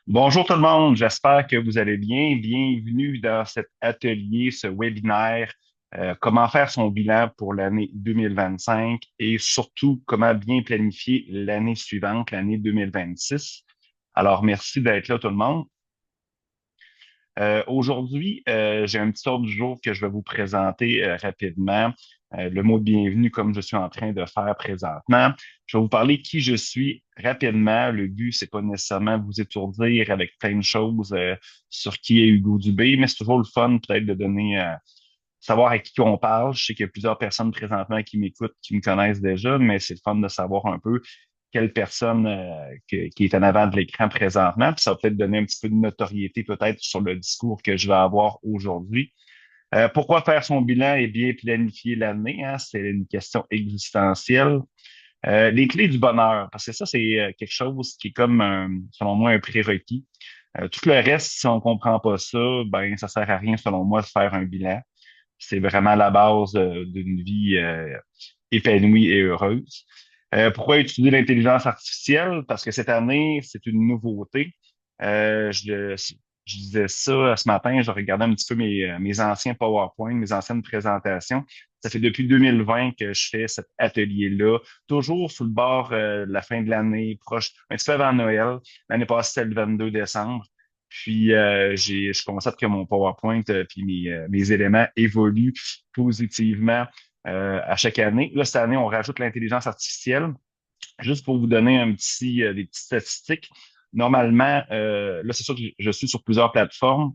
Bonjour tout le monde, j'espère que vous allez bien. Bienvenue dans cet atelier, ce webinaire, comment faire son bilan pour l'année 2025 et surtout comment bien planifier l'année suivante, l'année 2026. Alors, merci d'être là tout le monde. Aujourd'hui, j'ai un petit ordre du jour que je vais vous présenter rapidement. Le mot de bienvenue, comme je suis en train de faire présentement. Je vais vous parler qui je suis rapidement. Le but, c'est pas nécessairement vous étourdir avec plein de choses sur qui est Hugo Dubé, mais c'est toujours le fun peut-être de donner, savoir à qui on parle. Je sais qu'il y a plusieurs personnes présentement qui m'écoutent, qui me connaissent déjà, mais c'est le fun de savoir un peu quelle personne qui est en avant de l'écran présentement. Puis ça va peut-être donner un petit peu de notoriété peut-être sur le discours que je vais avoir aujourd'hui. Pourquoi faire son bilan et bien planifier l'année? Hein? C'est une question existentielle. Les clés du bonheur, parce que ça, c'est quelque chose qui est comme, selon moi, un prérequis. Tout le reste, si on comprend pas ça, ben ça sert à rien, selon moi, de faire un bilan. C'est vraiment la base d'une vie épanouie et heureuse. Pourquoi utiliser l'intelligence artificielle? Parce que cette année, c'est une nouveauté. Je disais ça ce matin, je regardais un petit peu mes anciens PowerPoint, mes anciennes présentations. Ça fait depuis 2020 que je fais cet atelier-là, toujours sous le bord de la fin de l'année, proche, un petit peu avant Noël. L'année passée, c'était le 22 décembre. Puis je constate que mon PowerPoint puis mes éléments évoluent positivement à chaque année. Là, cette année, on rajoute l'intelligence artificielle. Juste pour vous donner des petites statistiques. Normalement, là, c'est sûr que je suis sur plusieurs plateformes.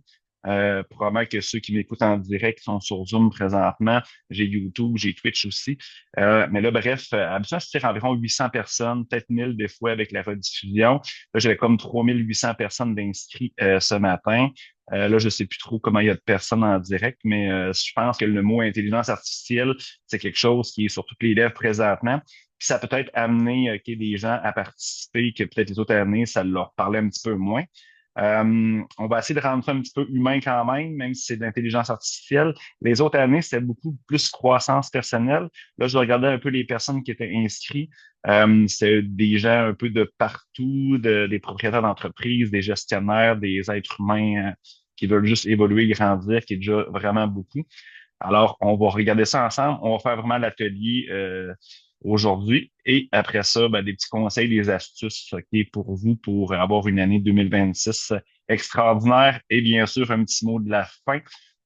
Probablement que ceux qui m'écoutent en direct sont sur Zoom présentement. J'ai YouTube, j'ai Twitch aussi. Mais là, bref, habituellement, c'est environ 800 personnes, peut-être 1000 des fois avec la rediffusion. Là, j'avais comme 3800 personnes d'inscrits ce matin. Là, je sais plus trop comment il y a de personnes en direct, mais je pense que le mot intelligence artificielle, c'est quelque chose qui est sur toutes les lèvres présentement. Puis ça peut être amené des gens à participer que peut-être les autres années, ça leur parlait un petit peu moins. On va essayer de rendre ça un petit peu humain quand même si c'est de l'intelligence artificielle. Les autres années, c'était beaucoup plus croissance personnelle. Là, je regardais un peu les personnes qui étaient inscrites. C'est des gens un peu de partout, des propriétaires d'entreprises, des gestionnaires, des êtres humains qui veulent juste évoluer, grandir, qui est déjà vraiment beaucoup. Alors, on va regarder ça ensemble. On va faire vraiment l'atelier aujourd'hui. Et après ça, ben, des petits conseils, des astuces pour vous pour avoir une année 2026 extraordinaire. Et bien sûr, un petit mot de la fin.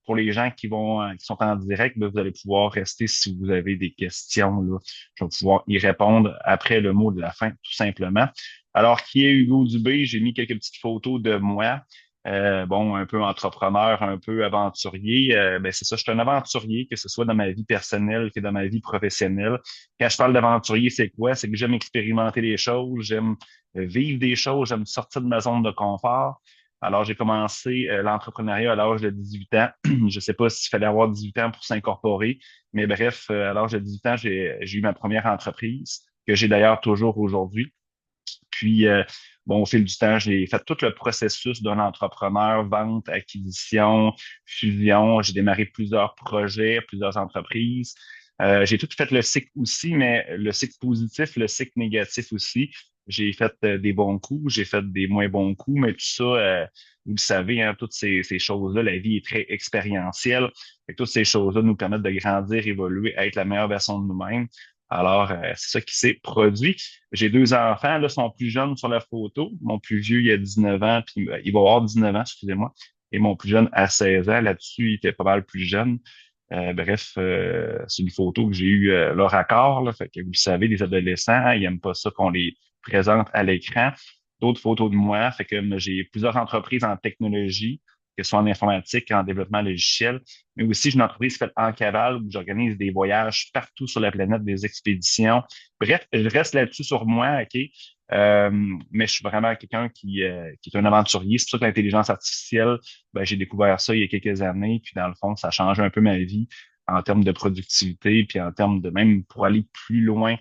Pour les gens qui sont en direct, ben, vous allez pouvoir rester si vous avez des questions. Là. Je vais pouvoir y répondre après le mot de la fin, tout simplement. Alors, qui est Hugo Dubé? J'ai mis quelques petites photos de moi. Bon, un peu entrepreneur, un peu aventurier. Ben c'est ça, je suis un aventurier, que ce soit dans ma vie personnelle que dans ma vie professionnelle. Quand je parle d'aventurier, c'est quoi? C'est que j'aime expérimenter les choses, j'aime vivre des choses, j'aime sortir de ma zone de confort. Alors, j'ai commencé l'entrepreneuriat à l'âge de 18 ans. Je sais pas s'il fallait avoir 18 ans pour s'incorporer, mais bref, à l'âge de 18 ans, j'ai eu ma première entreprise, que j'ai d'ailleurs toujours aujourd'hui. Puis, bon, au fil du temps, j'ai fait tout le processus d'un entrepreneur, vente, acquisition, fusion. J'ai démarré plusieurs projets, plusieurs entreprises. J'ai tout fait le cycle aussi, mais le cycle positif, le cycle négatif aussi. J'ai fait des bons coups, j'ai fait des moins bons coups, mais tout ça, vous le savez, hein, toutes ces choses-là, la vie est très expérientielle. Et toutes ces choses-là nous permettent de grandir, évoluer, être la meilleure version de nous-mêmes. Alors, c'est ça qui s'est produit. J'ai deux enfants, là, sont plus jeunes sur la photo. Mon plus vieux, il a 19 ans, puis il va avoir 19 ans, excusez-moi. Et mon plus jeune a 16 ans. Là-dessus, il était pas mal plus jeune. Bref, c'est une photo que j'ai eu leur accord, là. Fait que vous le savez, les adolescents, hein, ils aiment pas ça qu'on les présente à l'écran. D'autres photos de moi. Fait que j'ai plusieurs entreprises en technologie, que ce soit en informatique, en développement logiciel, mais aussi j'ai une entreprise qui s'appelle En Cavale où j'organise des voyages partout sur la planète, des expéditions. Bref, je reste là-dessus sur moi, OK? Euh, mais je suis vraiment quelqu'un qui est un aventurier. C'est pour ça que l'intelligence artificielle, ben, j'ai découvert ça il y a quelques années, puis dans le fond, ça a changé un peu ma vie en termes de productivité, puis en termes de même pour aller plus loin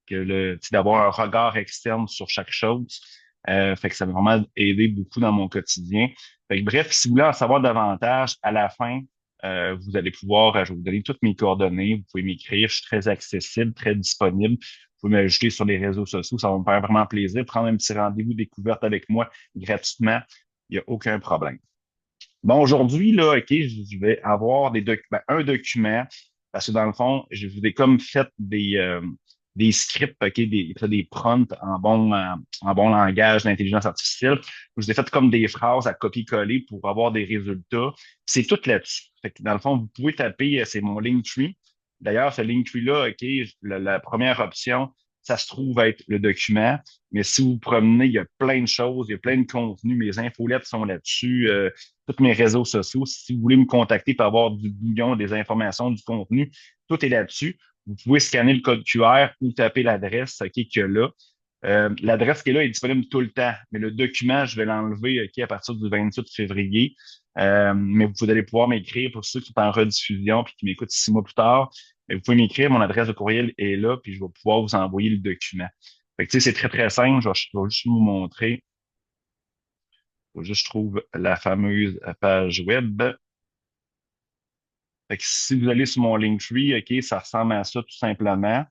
que tu sais, d'avoir un regard externe sur chaque chose. Fait que ça m'a vraiment aidé beaucoup dans mon quotidien. Fait que, bref, si vous voulez en savoir davantage, à la fin, vous allez pouvoir, je vais vous donner toutes mes coordonnées, vous pouvez m'écrire, je suis très accessible, très disponible. pouvez m'ajouter sur les réseaux sociaux. Ça va me faire vraiment plaisir. Prendre un petit rendez-vous découverte avec moi gratuitement. Il n'y a aucun problème. Bon, aujourd'hui, là, OK, je vais avoir un document, parce que dans le fond, je vous ai comme fait des scripts, OK, des prompts en bon langage d'intelligence artificielle. Je vous ai fait comme des phrases à copier-coller pour avoir des résultats. C'est tout là-dessus. Fait que dans le fond, vous pouvez taper, c'est mon Linktree. D'ailleurs, ce Linktree-là, OK, la première option, ça se trouve être le document. Mais si vous vous promenez, il y a plein de choses, il y a plein de contenus. Mes infolettes sont là-dessus. Tous mes réseaux sociaux. Si vous voulez me contacter pour avoir du bouillon, des informations, du contenu, tout est là-dessus. Vous pouvez scanner le code QR ou taper l'adresse qui est là. L'adresse qui est là est disponible tout le temps, mais le document, je vais l'enlever à partir du 28 février. Mais vous allez pouvoir m'écrire pour ceux qui sont en rediffusion puis qui m'écoutent 6 mois plus tard. Mais vous pouvez m'écrire, mon adresse de courriel est là, puis je vais pouvoir vous envoyer le document. Fait que, c'est très, très simple. Je vais juste vous montrer. Faut juste que je trouve la fameuse page web. Fait que si vous allez sur mon Linktree, OK, ça ressemble à ça tout simplement.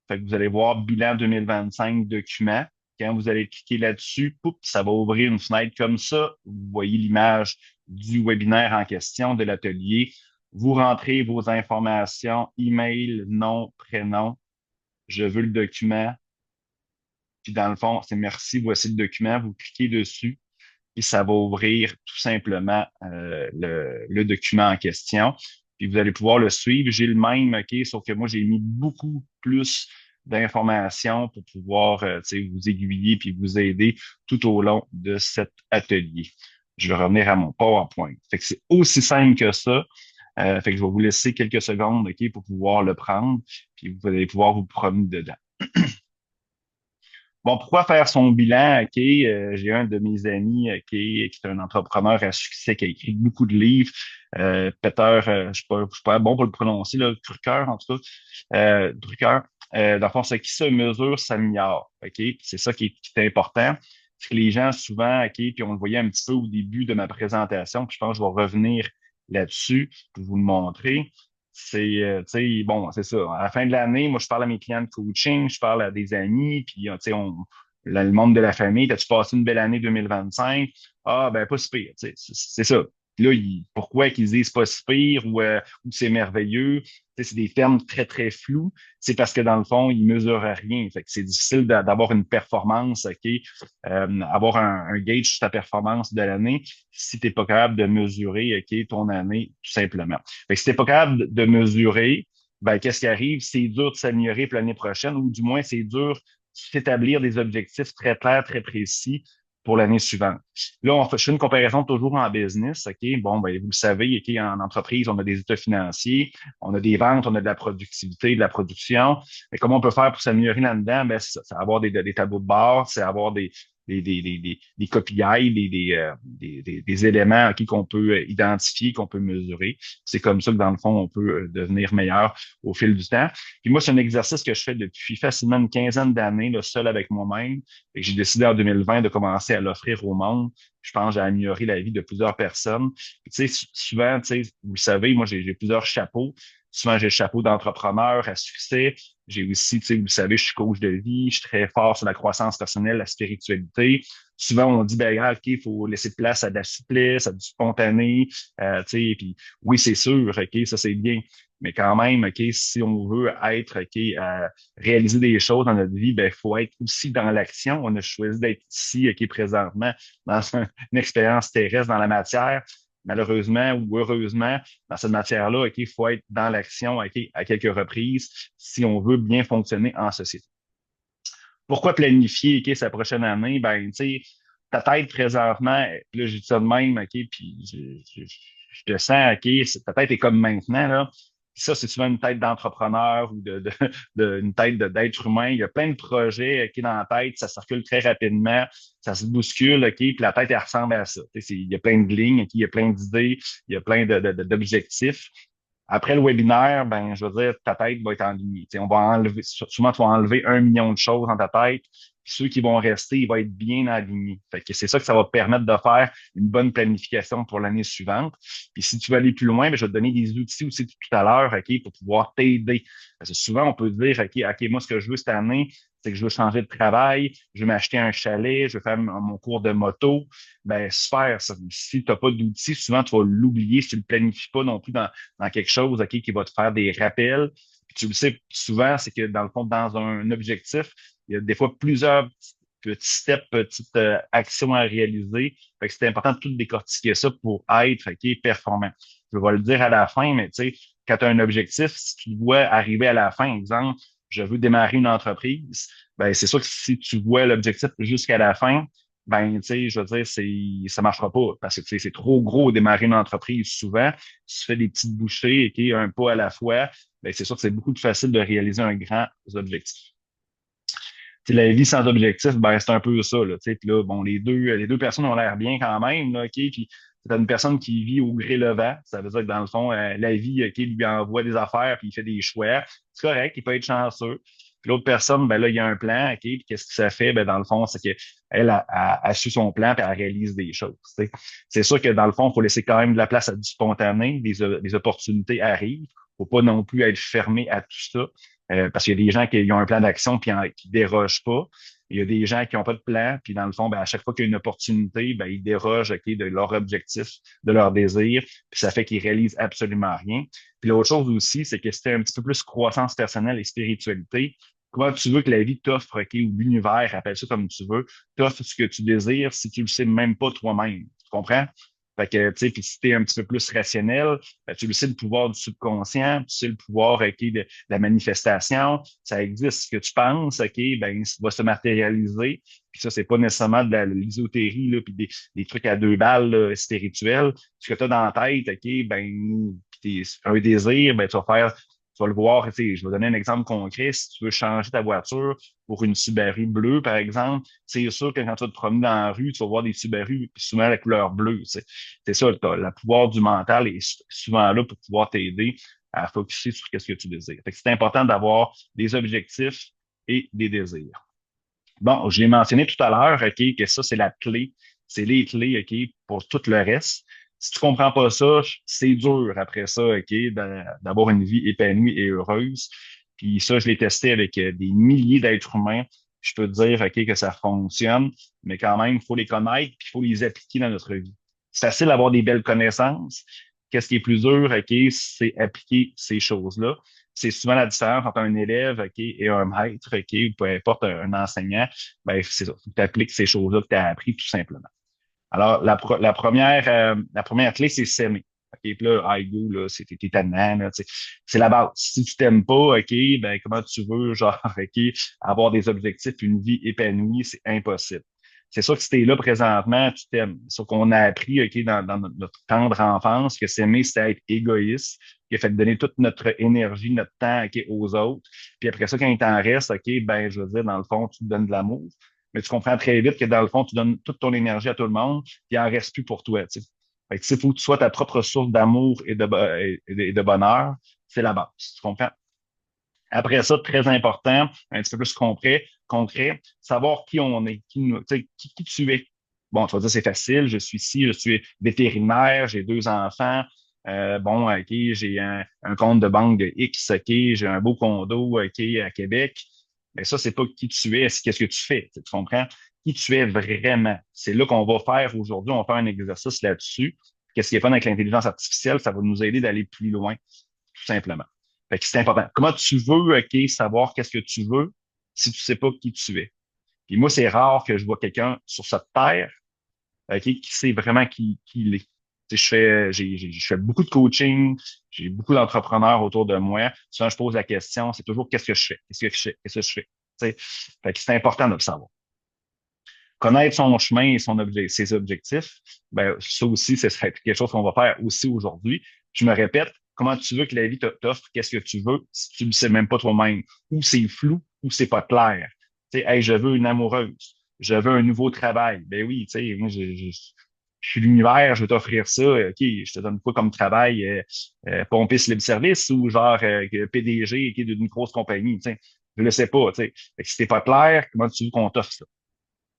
Fait que vous allez voir bilan 2025 document. Quand vous allez cliquer là-dessus, poup, ça va ouvrir une fenêtre comme ça. Vous voyez l'image du webinaire en question, de l'atelier. Vous rentrez vos informations, email, nom, prénom. Je veux le document. Puis dans le fond, c'est merci, voici le document. Vous cliquez dessus et ça va ouvrir tout simplement le document en question. Puis vous allez pouvoir le suivre. J'ai le même, OK, sauf que moi, j'ai mis beaucoup plus d'informations pour pouvoir vous aiguiller puis vous aider tout au long de cet atelier. Je vais revenir à mon PowerPoint. Fait que c'est aussi simple que ça. Fait que je vais vous laisser quelques secondes, OK, pour pouvoir le prendre, puis vous allez pouvoir vous promener dedans. Bon, pourquoi faire son bilan? OK, j'ai un de mes amis qui est un entrepreneur à succès qui a écrit beaucoup de livres. Peter, je suis pas bon pour le prononcer, là, Drucker, en tout cas. Drucker. Dans le fond, ce qui se mesure s'améliore. OK? C'est ça qui est important. C'est que les gens, souvent, OK, puis on le voyait un petit peu au début de ma présentation, puis je pense que je vais revenir là-dessus pour vous le montrer. Tu sais, bon, c'est ça. À la fin de l'année, moi, je parle à mes clients de coaching, je parle à des amis, puis, tu sais, le membre de la famille, t'as-tu passé une belle année 2025? Ah, ben, pas si pire, tu sais, c'est ça. Puis là, pourquoi qu'ils disent pas si pire ou c'est merveilleux? Tu sais, c'est des termes très, très flous. C'est parce que dans le fond, ils mesurent rien. Fait que c'est difficile d'avoir une performance, OK? Avoir un gauge sur ta performance de l'année si t'es pas capable de mesurer, OK, ton année, tout simplement. Fait que si t'es pas capable de mesurer, ben, qu'est-ce qui arrive? C'est dur de s'améliorer pour l'année prochaine, ou du moins, c'est dur de s'établir des objectifs très clairs, très précis pour l'année suivante. Là, je fais une comparaison toujours en business, OK? Bon, ben, vous le savez, OK, en entreprise, on a des états financiers, on a des ventes, on a de la productivité, de la production. Mais comment on peut faire pour s'améliorer là-dedans? Ben, c'est avoir des tableaux de bord, c'est avoir des KPI, des éléments qu'on peut identifier, qu'on peut mesurer. C'est comme ça que, dans le fond, on peut devenir meilleur au fil du temps. Puis moi, c'est un exercice que je fais depuis facilement une quinzaine d'années, là, seul avec moi-même. Et j'ai décidé en 2020 de commencer à l'offrir au monde. Je pense que j'ai amélioré la vie de plusieurs personnes. Puis, tu sais, souvent, tu sais, vous le savez, moi, j'ai plusieurs chapeaux. Souvent, j'ai le chapeau d'entrepreneur à succès. J'ai aussi, tu sais, vous le savez, je suis coach de vie, je suis très fort sur la croissance personnelle, la spiritualité. Souvent, on dit, ben, regarde, OK, il faut laisser place à de la souplesse, à du spontané, tu sais, puis oui, c'est sûr, OK, ça, c'est bien. Mais quand même, OK, si on veut être, OK, réaliser des choses dans notre vie, ben, il faut être aussi dans l'action. On a choisi d'être ici, OK, présentement, dans une expérience terrestre, dans la matière. Malheureusement ou heureusement, dans cette matière-là, OK, il faut être dans l'action, OK, à quelques reprises si on veut bien fonctionner en société. Pourquoi planifier, OK, sa prochaine année? Ben, tu sais, ta tête présentement, là, je dis ça de même, OK, puis je te sens, OK, ta tête est comme maintenant, là. Puis ça, c'est souvent une tête d'entrepreneur ou une tête d'être humain. Il y a plein de projets qui dans la tête, ça circule très rapidement, ça se bouscule, OK, puis la tête, elle ressemble à ça. Il y a plein de lignes, OK, il y a plein d'idées, il y a plein d'objectifs. Après le webinaire, ben, je veux dire, ta tête va être en ligne. On va enlever, souvent, tu vas enlever 1 million de choses dans ta tête. Puis ceux qui vont rester, ils vont être bien alignés. Fait que c'est ça que ça va permettre de faire une bonne planification pour l'année suivante. Puis si tu veux aller plus loin, ben, je vais te donner des outils aussi tout à l'heure, OK, pour pouvoir t'aider. Parce que souvent, on peut dire, OK, moi, ce que je veux cette année, c'est que je veux changer de travail, je veux m'acheter un chalet, je veux faire mon cours de moto, ben super. Ça. Si tu n'as pas d'outils, souvent tu vas l'oublier si tu ne le planifies pas non plus dans quelque chose, OK, qui va te faire des rappels. Puis tu le sais souvent, c'est que dans le fond, dans un objectif, il y a des fois plusieurs petits steps, petites actions à réaliser. Fait que c'est important de tout décortiquer ça pour être, OK, performant. Je vais le dire à la fin, mais tu sais, quand tu as un objectif, si tu vois arriver à la fin, exemple, je veux démarrer une entreprise, ben c'est sûr que si tu vois l'objectif jusqu'à la fin, ben tu sais, je veux dire, ça marchera pas parce que tu sais, c'est trop gros démarrer une entreprise souvent. Si tu fais des petites bouchées, OK, un pas à la fois, ben c'est sûr que c'est beaucoup plus facile de réaliser un grand objectif. T'sais, la vie sans objectif, ben, c'est un peu ça, là, tu sais. Puis là, bon, les deux personnes ont l'air bien quand même, là, OK? Puis t'as une personne qui vit au gré le vent. Ça veut dire que dans le fond, la vie, OK, lui envoie des affaires puis il fait des choix. C'est correct, il peut être chanceux. Puis l'autre personne, ben là, il y a un plan, OK? Puis qu'est-ce que ça fait? Ben, dans le fond, c'est qu'elle a su son plan puis elle réalise des choses. T'sais. C'est sûr que dans le fond, il faut laisser quand même de la place à du spontané. Les opportunités arrivent. Faut pas non plus être fermé à tout ça. Parce qu'il y a des gens qui ont un plan d'action puis qui dérogent pas. Il y a des gens qui n'ont pas de plan, puis dans le fond, ben, à chaque fois qu'il y a une opportunité, ben, ils dérogent de leur objectif, de leur désir, puis ça fait qu'ils réalisent absolument rien. Puis l'autre chose aussi, c'est que c'était un petit peu plus croissance personnelle et spiritualité. Comment tu veux que la vie t'offre, ou l'univers, appelle ça comme tu veux, t'offre ce que tu désires si tu le sais même pas toi-même. Tu comprends? Fait que, tu sais, puis si t'es un petit peu plus rationnel, ben, tu le sais le pouvoir du subconscient, tu sais le pouvoir, de la manifestation, ça existe. Ce que tu penses, OK, ben, ça va se matérialiser. Puis ça, c'est pas nécessairement de l'ésotérie, là, puis des trucs à deux balles, là, spirituels. Ce que tu as dans la tête, OK, ben, puis un désir, ben, tu vas le voir, tu sais, je vais donner un exemple concret. Si tu veux changer ta voiture pour une Subaru bleue, par exemple, c'est sûr que quand tu vas te promener dans la rue, tu vas voir des Subaru, puis souvent la couleur bleue, tu sais. C'est ça, le pouvoir du mental est souvent là pour pouvoir t'aider à focuser sur ce que tu désires. Fait que c'est important d'avoir des objectifs et des désirs. Bon, j'ai mentionné tout à l'heure, OK, que ça, c'est la clé. C'est les clés, OK, pour tout le reste. Si tu comprends pas ça, c'est dur après ça, OK, d'avoir une vie épanouie et heureuse. Puis ça, je l'ai testé avec des milliers d'êtres humains. Je peux te dire, OK, que ça fonctionne, mais quand même, il faut les connaître, puis il faut les appliquer dans notre vie. C'est facile d'avoir des belles connaissances. Qu'est-ce qui est plus dur, OK, c'est appliquer ces choses-là. C'est souvent la différence entre un élève, OK, et un maître, OK, ou peu importe un enseignant. Ben, c'est ça. Tu appliques ces choses-là que tu as appris tout simplement. Alors, la première clé, c'est s'aimer. OK, puis là, go, là, t'es tannant, là, tu sais. C'est la base. Si tu t'aimes pas, OK, ben, comment tu veux, genre, OK, avoir des objectifs, une vie épanouie, c'est impossible. C'est sûr que si t'es là présentement, tu t'aimes. Sauf qu'on a appris, OK, dans notre tendre enfance, que s'aimer, c'était être égoïste, qui a fait donner toute notre énergie, notre temps, OK, aux autres. Puis après ça, quand il t'en reste, OK, ben, je veux dire, dans le fond, tu te donnes de l'amour. Mais tu comprends très vite que dans le fond, tu donnes toute ton énergie à tout le monde, puis il en reste plus pour toi, tu sais. Fait que, tu sais, faut que tu sois ta propre source d'amour et de bonheur. C'est la base. Tu comprends? Après ça, très important, un petit peu plus concret, savoir qui on est, tu sais, qui tu es. Bon, tu vas dire, c'est facile, je suis ici, je suis vétérinaire, j'ai 2 enfants, bon, OK, j'ai un compte de banque de X, OK, j'ai un beau condo, OK, à Québec. Mais ça, c'est pas qui tu es, c'est qu'est-ce que tu fais, tu comprends? Qui tu es vraiment. C'est là qu'on va faire aujourd'hui, on va faire un exercice là-dessus. Qu'est-ce qui est fun avec l'intelligence artificielle? Ça va nous aider d'aller plus loin, tout simplement. Fait que c'est important. Comment tu veux, OK, savoir qu'est-ce que tu veux si tu sais pas qui tu es? Puis moi, c'est rare que je vois quelqu'un sur cette terre, OK, qui sait vraiment qui il est. Tu sais, je fais beaucoup de coaching, j'ai beaucoup d'entrepreneurs autour de moi. Souvent, je pose la question, c'est toujours qu'est-ce que je fais? Qu'est-ce que je fais? Qu'est-ce que je fais? Tu sais, fait que c'est important de le savoir. Connaître son chemin et ses objectifs, ben, ça aussi, ce serait quelque chose qu'on va faire aussi aujourd'hui. Je me répète, comment tu veux que la vie t'offre, qu'est-ce que tu veux, si tu ne sais même pas toi-même, ou c'est flou, ou c'est pas clair. Tu sais, hey, je veux une amoureuse, je veux un nouveau travail. Ben oui, tu sais, moi, je suis l'univers, je vais t'offrir ça. OK, je te donne quoi comme travail, pompiste libre-service ou genre PDG d'une grosse compagnie, tu sais. Je le sais pas, tu sais. Fait que si t'es pas clair, comment tu veux qu'on t'offre ça?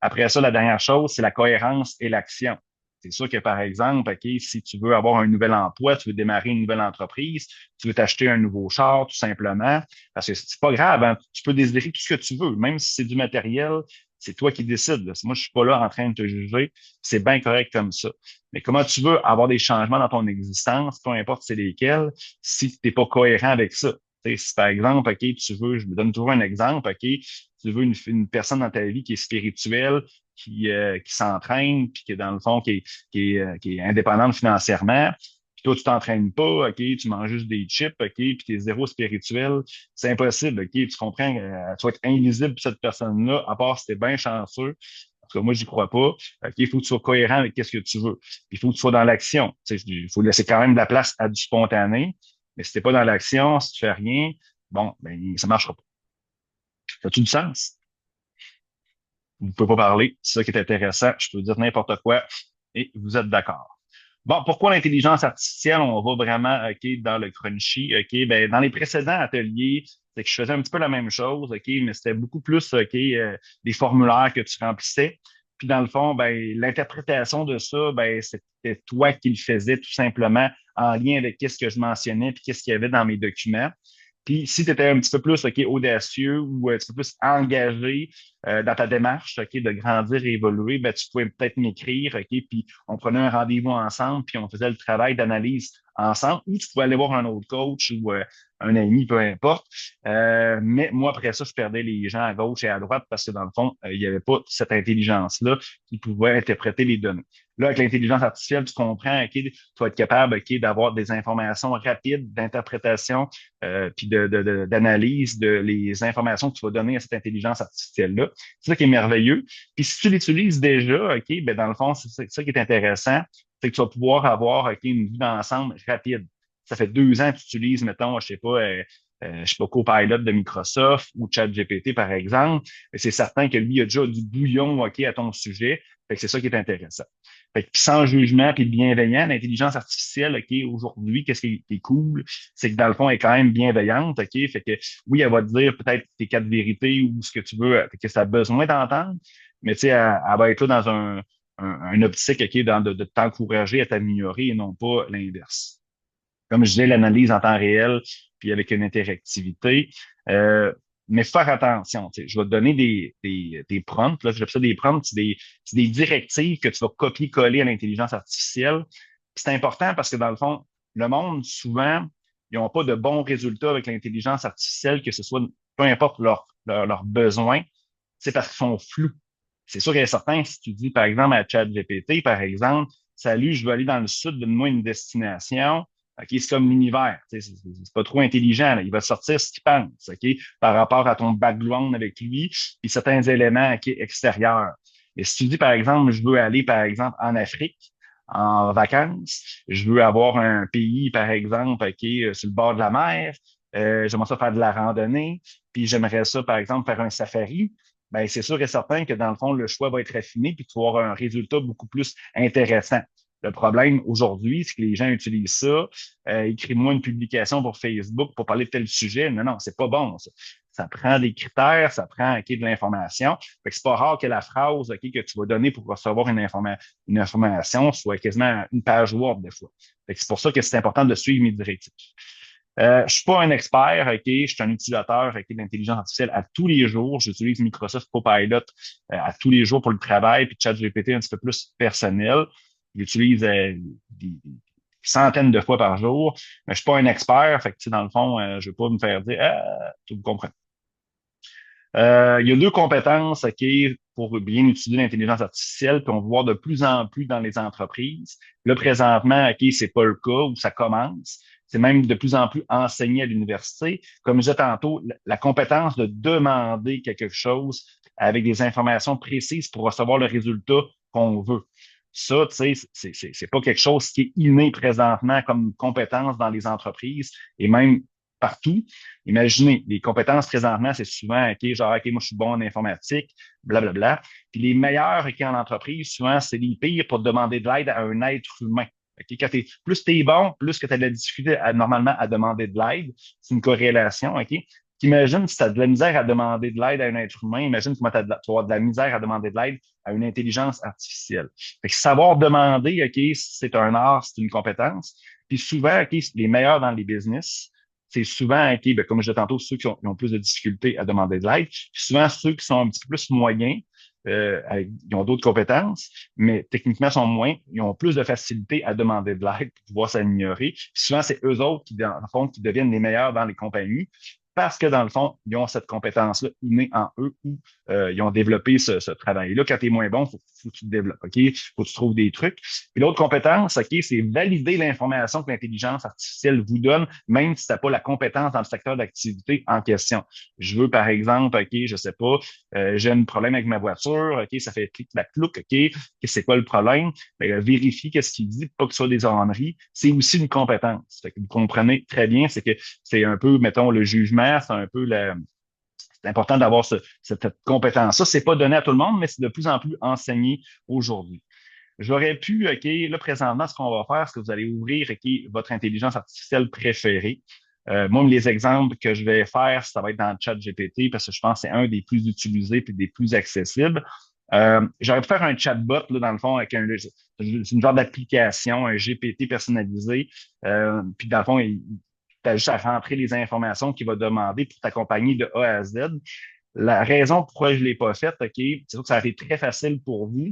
Après ça, la dernière chose, c'est la cohérence et l'action. C'est sûr que, par exemple, OK, si tu veux avoir un nouvel emploi, tu veux démarrer une nouvelle entreprise, tu veux t'acheter un nouveau char, tout simplement, parce que c'est pas grave, hein, tu peux désirer tout ce que tu veux, même si c'est du matériel, c'est toi qui décides. Là. Moi, je suis pas là en train de te juger, c'est bien correct comme ça. Mais comment tu veux avoir des changements dans ton existence, peu importe c'est lesquels, si tu n'es pas cohérent avec ça? Si par exemple, OK, tu veux, je me donne toujours un exemple, OK, tu veux une personne dans ta vie qui est spirituelle, qui s'entraîne, puis qui est dans le fond, qui est indépendante financièrement, puis toi, tu t'entraînes pas, OK, tu manges juste des chips, OK, puis tu es zéro spirituel, c'est impossible, OK, tu comprends, tu vas être invisible pour cette personne-là, à part si t'es bien chanceux. En tout cas, moi, j'y crois pas. OK, il faut que tu sois cohérent avec ce que tu veux. Il faut que tu sois dans l'action. Il faut laisser quand même de la place à du spontané, mais si t'es pas dans l'action, si tu fais rien, bon, ben, ça marchera pas. Ça a-tu du sens? Vous pouvez pas parler. C'est ça qui est intéressant. Je peux dire n'importe quoi et vous êtes d'accord. Bon, pourquoi l'intelligence artificielle? On va vraiment, OK, dans le crunchy. OK, ben, dans les précédents ateliers, c'est que je faisais un petit peu la même chose, OK, mais c'était beaucoup plus, OK, des formulaires que tu remplissais. Puis dans le fond, ben, l'interprétation de ça, ben, c'était toi qui le faisais tout simplement en lien avec qu'est-ce que je mentionnais puis qu'est-ce qu'il y avait dans mes documents. Puis si tu étais un petit peu plus OK, audacieux ou un petit peu plus engagé dans ta démarche, OK, de grandir et évoluer, ben, tu pouvais peut-être m'écrire, OK, puis on prenait un rendez-vous ensemble, puis on faisait le travail d'analyse ensemble, ou tu pouvais aller voir un autre coach ou un ami, peu importe. Mais moi, après ça, je perdais les gens à gauche et à droite parce que dans le fond, il n'y avait pas cette intelligence-là qui pouvait interpréter les données. Là, avec l'intelligence artificielle, tu comprends, OK, tu vas être capable, OK, d'avoir des informations rapides d'interprétation puis d'analyse de les informations que tu vas donner à cette intelligence artificielle-là. C'est ça qui est merveilleux. Puis si tu l'utilises déjà, OK, ben dans le fond, c'est ça qui est intéressant, c'est que tu vas pouvoir avoir OK, une vue d'ensemble rapide. Ça fait 2 ans que tu utilises, mettons, je sais pas, Copilot de Microsoft ou ChatGPT, par exemple. C'est certain que lui, il a déjà du bouillon, OK, à ton sujet. Fait que c'est ça qui est intéressant. Fait que, sans jugement puis bienveillant, l'intelligence artificielle, OK, aujourd'hui, qu'est-ce qui est cool, c'est que dans le fond, elle est quand même bienveillante, OK? Fait que oui, elle va te dire peut-être tes 4 vérités ou ce que tu veux, que ça a besoin d'entendre, mais tu sais, elle va être là dans un optique, OK, de t'encourager à t'améliorer et non pas l'inverse. Comme je disais, l'analyse en temps réel, puis avec une interactivité. Euh, mais faire attention, tu sais, je vais te donner des prompts, là, j'appelle ça des prompts, c'est des directives que tu vas copier-coller à l'intelligence artificielle. Puis c'est important parce que dans le fond, le monde, souvent, ils n'ont pas de bons résultats avec l'intelligence artificielle, que ce soit, peu importe leurs besoins, c'est parce qu'ils sont flous. C'est sûr qu'il y a certains, si tu dis, par exemple, à ChatGPT, par exemple, salut, je veux aller dans le sud, donne-moi une destination. OK, c'est comme l'univers. C'est pas trop intelligent. Là. Il va sortir ce qu'il pense, OK, par rapport à ton background avec lui, puis certains éléments OK, extérieurs. Et si tu dis, par exemple, je veux aller, par exemple, en Afrique, en vacances, je veux avoir un pays, par exemple, OK, sur le bord de la mer, j'aimerais ça faire de la randonnée, puis j'aimerais ça, par exemple, faire un safari, ben c'est sûr et certain que dans le fond, le choix va être affiné, puis tu vas avoir un résultat beaucoup plus intéressant. Le problème aujourd'hui, c'est que les gens utilisent ça. Écris-moi une publication pour Facebook pour parler de tel sujet. Non, non, c'est pas bon. Ça prend des critères, ça prend OK, de l'information. Fait que c'est pas rare que la phrase OK, que tu vas donner pour recevoir une information soit quasiment une page Word des fois. Fait que c'est pour ça que c'est important de suivre mes directives. Je suis pas un expert, OK, je suis un utilisateur OK, de l'intelligence artificielle à tous les jours. J'utilise Microsoft Copilot à tous les jours pour le travail, puis ChatGPT un petit peu plus personnel. J'utilise des centaines de fois par jour, mais je suis pas un expert, fait que, tu sais, dans le fond, je vais pas me faire dire ah, tu comprends. Il y a 2 compétences, OK, pour bien utiliser l'intelligence artificielle, puis on va voir de plus en plus dans les entreprises. Là, présentement, OK, c'est pas le cas où ça commence. C'est même de plus en plus enseigné à l'université. Comme je disais tantôt, la compétence de demander quelque chose avec des informations précises pour recevoir le résultat qu'on veut. Ça, tu sais, c'est pas quelque chose qui est inné présentement comme compétence dans les entreprises et même partout. Imaginez, les compétences présentement, c'est souvent, OK, genre, OK, moi, je suis bon en informatique, blablabla. Puis les meilleurs, OK, en entreprise, souvent, c'est les pires pour demander de l'aide à un être humain. OK, plus t'es bon, plus que tu as de la difficulté normalement à demander de l'aide. C'est une corrélation, OK? Imagine si tu as de la misère à demander de l'aide à un être humain, imagine comment tu vas avoir de la misère à demander de l'aide à une intelligence artificielle. Fait que savoir demander, OK, c'est un art, c'est une compétence. Puis souvent, OK, les meilleurs dans les business, c'est souvent, OK, ben, comme je disais tantôt, ceux qui ont plus de difficultés à demander de l'aide. Puis souvent, ceux qui sont un petit peu plus moyens, ils ont d'autres compétences, mais techniquement sont moins, ils ont plus de facilité à demander de l'aide pour pouvoir s'améliorer. Puis souvent, c'est eux autres qui, dans le fond, qui deviennent les meilleurs dans les compagnies parce que dans le fond, ils ont cette compétence-là innée en eux ou ils ont développé ce travail-là. Quand tu es moins bon, faut que tu te développes, OK? Faut que tu trouves des trucs. Puis l'autre compétence, OK, c'est valider l'information que l'intelligence artificielle vous donne, même si tu n'as pas la compétence dans le secteur d'activité en question. Je veux, par exemple, OK, je sais pas, j'ai un problème avec ma voiture, OK, ça fait clic-clac-clouc, OK, c'est quoi le problème? Ben, vérifie qu'est-ce qu'il dit, pas que ce soit des orneries. C'est aussi une compétence. Fait que vous comprenez très bien, c'est que c'est un peu, mettons, le jugement, c'est un peu c'est important d'avoir cette compétence. Ça, c'est pas donné à tout le monde, mais c'est de plus en plus enseigné aujourd'hui. J'aurais pu, OK, là, présentement, ce qu'on va faire, c'est que vous allez ouvrir, OK, votre intelligence artificielle préférée. Moi, les exemples que je vais faire, ça va être dans le chat GPT parce que je pense que c'est un des plus utilisés et des plus accessibles. J'aurais pu faire un chatbot, là, dans le fond, avec c'est une genre d'application, un GPT personnalisé. Puis, dans le fond, tu as juste à rentrer les informations qu'il va demander pour t'accompagner de A à Z. La raison pourquoi je ne l'ai pas fait, OK, c'est sûr que ça aurait été très facile pour vous.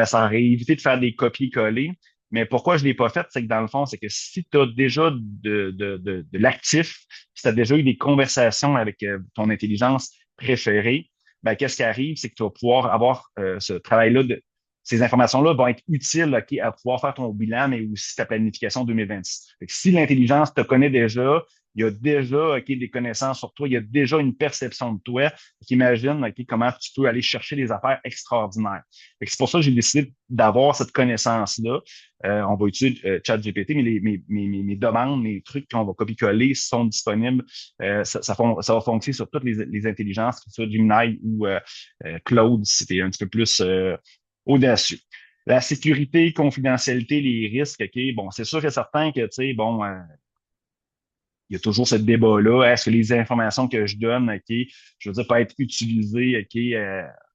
Ça aurait évité de faire des copier-coller. Mais pourquoi je ne l'ai pas fait, c'est que dans le fond, c'est que si tu as déjà de l'actif, si tu as déjà eu des conversations avec ton intelligence préférée, ben, qu'est-ce qui arrive, c'est que tu vas pouvoir avoir ce travail-là ces informations-là vont être utiles, OK, à pouvoir faire ton bilan, mais aussi ta planification 2026. Fait que si l'intelligence te connaît déjà, il y a déjà OK, des connaissances sur toi, il y a déjà une perception de toi qui imagine OK, comment tu peux aller chercher des affaires extraordinaires. C'est pour ça que j'ai décidé d'avoir cette connaissance-là. On va utiliser ChatGPT, mais mes demandes, mes trucs qu'on va copier-coller sont disponibles. Ça va fonctionner sur toutes les intelligences, que ce soit Gemini ou Claude, si tu es un petit peu plus audacieux. La sécurité, confidentialité, les risques, OK, bon, c'est sûr et certain que, tu sais, bon, il y a toujours ce débat-là. Est-ce que les informations que je donne, OK, je veux dire, peuvent être utilisées, OK,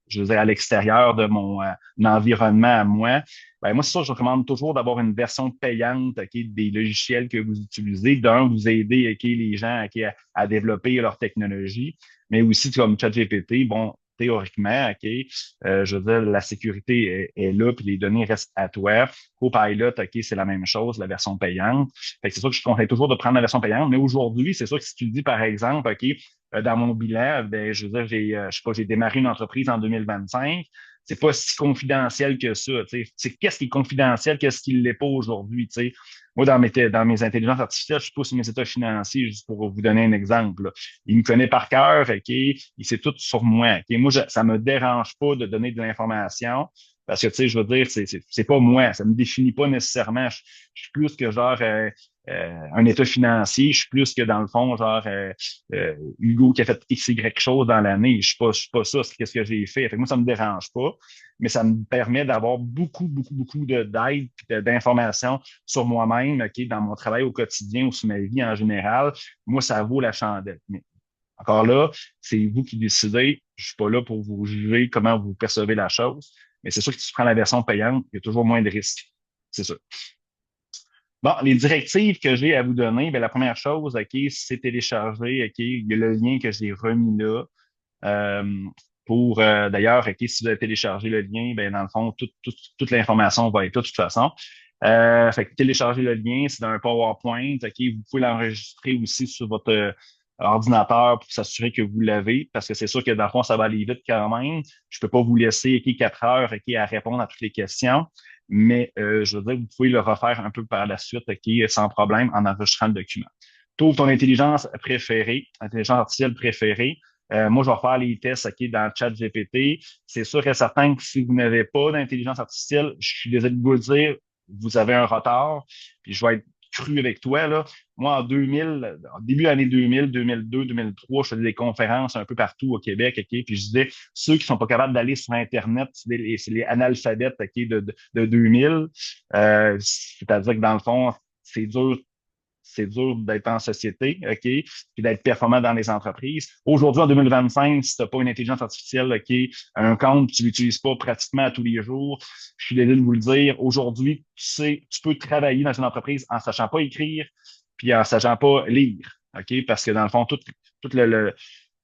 je veux dire, à l'extérieur de mon environnement à moi? Ben, moi, c'est ça, je recommande toujours d'avoir une version payante, OK, des logiciels que vous utilisez. D'un, vous aider, OK, les gens, OK, à développer leur technologie, mais aussi, comme ChatGPT, bon, théoriquement, OK, je veux dire, la sécurité est là, puis les données restent à toi. Copilot, OK, c'est la même chose, la version payante. Fait que c'est sûr que je conseille toujours de prendre la version payante, mais aujourd'hui, c'est sûr que si tu le dis, par exemple, OK, dans mon bilan, ben, je veux dire, je sais pas, j'ai démarré une entreprise en 2025. C'est pas si confidentiel que ça. Tu sais. C'est qu'est-ce qui est confidentiel, qu'est-ce qui ne l'est pas aujourd'hui. Tu sais. Moi, dans mes intelligences artificielles, je pousse mes états financiers juste pour vous donner un exemple. Là. Il me connaît par cœur, OK, il sait tout sur moi. OK. Moi, ça me dérange pas de donner de l'information. Parce que, tu sais, je veux dire, c'est pas moi, ça me définit pas nécessairement. Je suis plus que genre un état financier, je suis plus que dans le fond, genre Hugo qui a fait X, Y chose dans l'année. Je suis pas ça, c'est qu'est-ce que j'ai fait. Fait que moi, ça me dérange pas, mais ça me permet d'avoir beaucoup d'aide et d'informations sur moi-même, OK, dans mon travail au quotidien ou sur ma vie en général. Moi, ça vaut la chandelle. Mais encore là, c'est vous qui décidez. Je suis pas là pour vous juger comment vous percevez la chose. Mais c'est sûr que si tu prends la version payante, il y a toujours moins de risques. C'est sûr. Bon, les directives que j'ai à vous donner, bien, la première chose, OK, c'est télécharger, OK, il y a le lien que j'ai remis là. Euh, d'ailleurs, OK, si vous avez téléchargé le lien, ben, dans le fond, toute l'information va être là de toute façon. Fait que télécharger le lien, c'est dans un PowerPoint, OK, vous pouvez l'enregistrer aussi sur votre ordinateur pour s'assurer que vous l'avez, parce que c'est sûr que dans le fond, ça va aller vite quand même. Je peux pas vous laisser, OK, 4 heures, OK, à répondre à toutes les questions. Mais je veux dire, vous pouvez le refaire un peu par la suite, OK, sans problème, en enregistrant le document. Trouve ton intelligence artificielle préférée. Moi, je vais faire les tests OK, dans le chat GPT. C'est sûr et certain que si vous n'avez pas d'intelligence artificielle, je suis désolé de vous le dire, vous avez un retard. Puis je vais être cru avec toi. Là. Moi, en début année 2000, 2002, 2003, je faisais des conférences un peu partout au Québec. OK, puis je disais, ceux qui sont pas capables d'aller sur Internet, c'est les analphabètes OK, de 2000. C'est-à-dire que dans le fond, c'est dur c'est dur d'être en société, OK, puis d'être performant dans les entreprises. Aujourd'hui, en 2025, si tu n'as pas une intelligence artificielle, OK, un compte, tu l'utilises pas pratiquement à tous les jours, je suis désolé de vous le dire. Aujourd'hui, tu sais, tu peux travailler dans une entreprise en sachant pas écrire, puis en sachant pas lire, OK, parce que dans le fond, tout le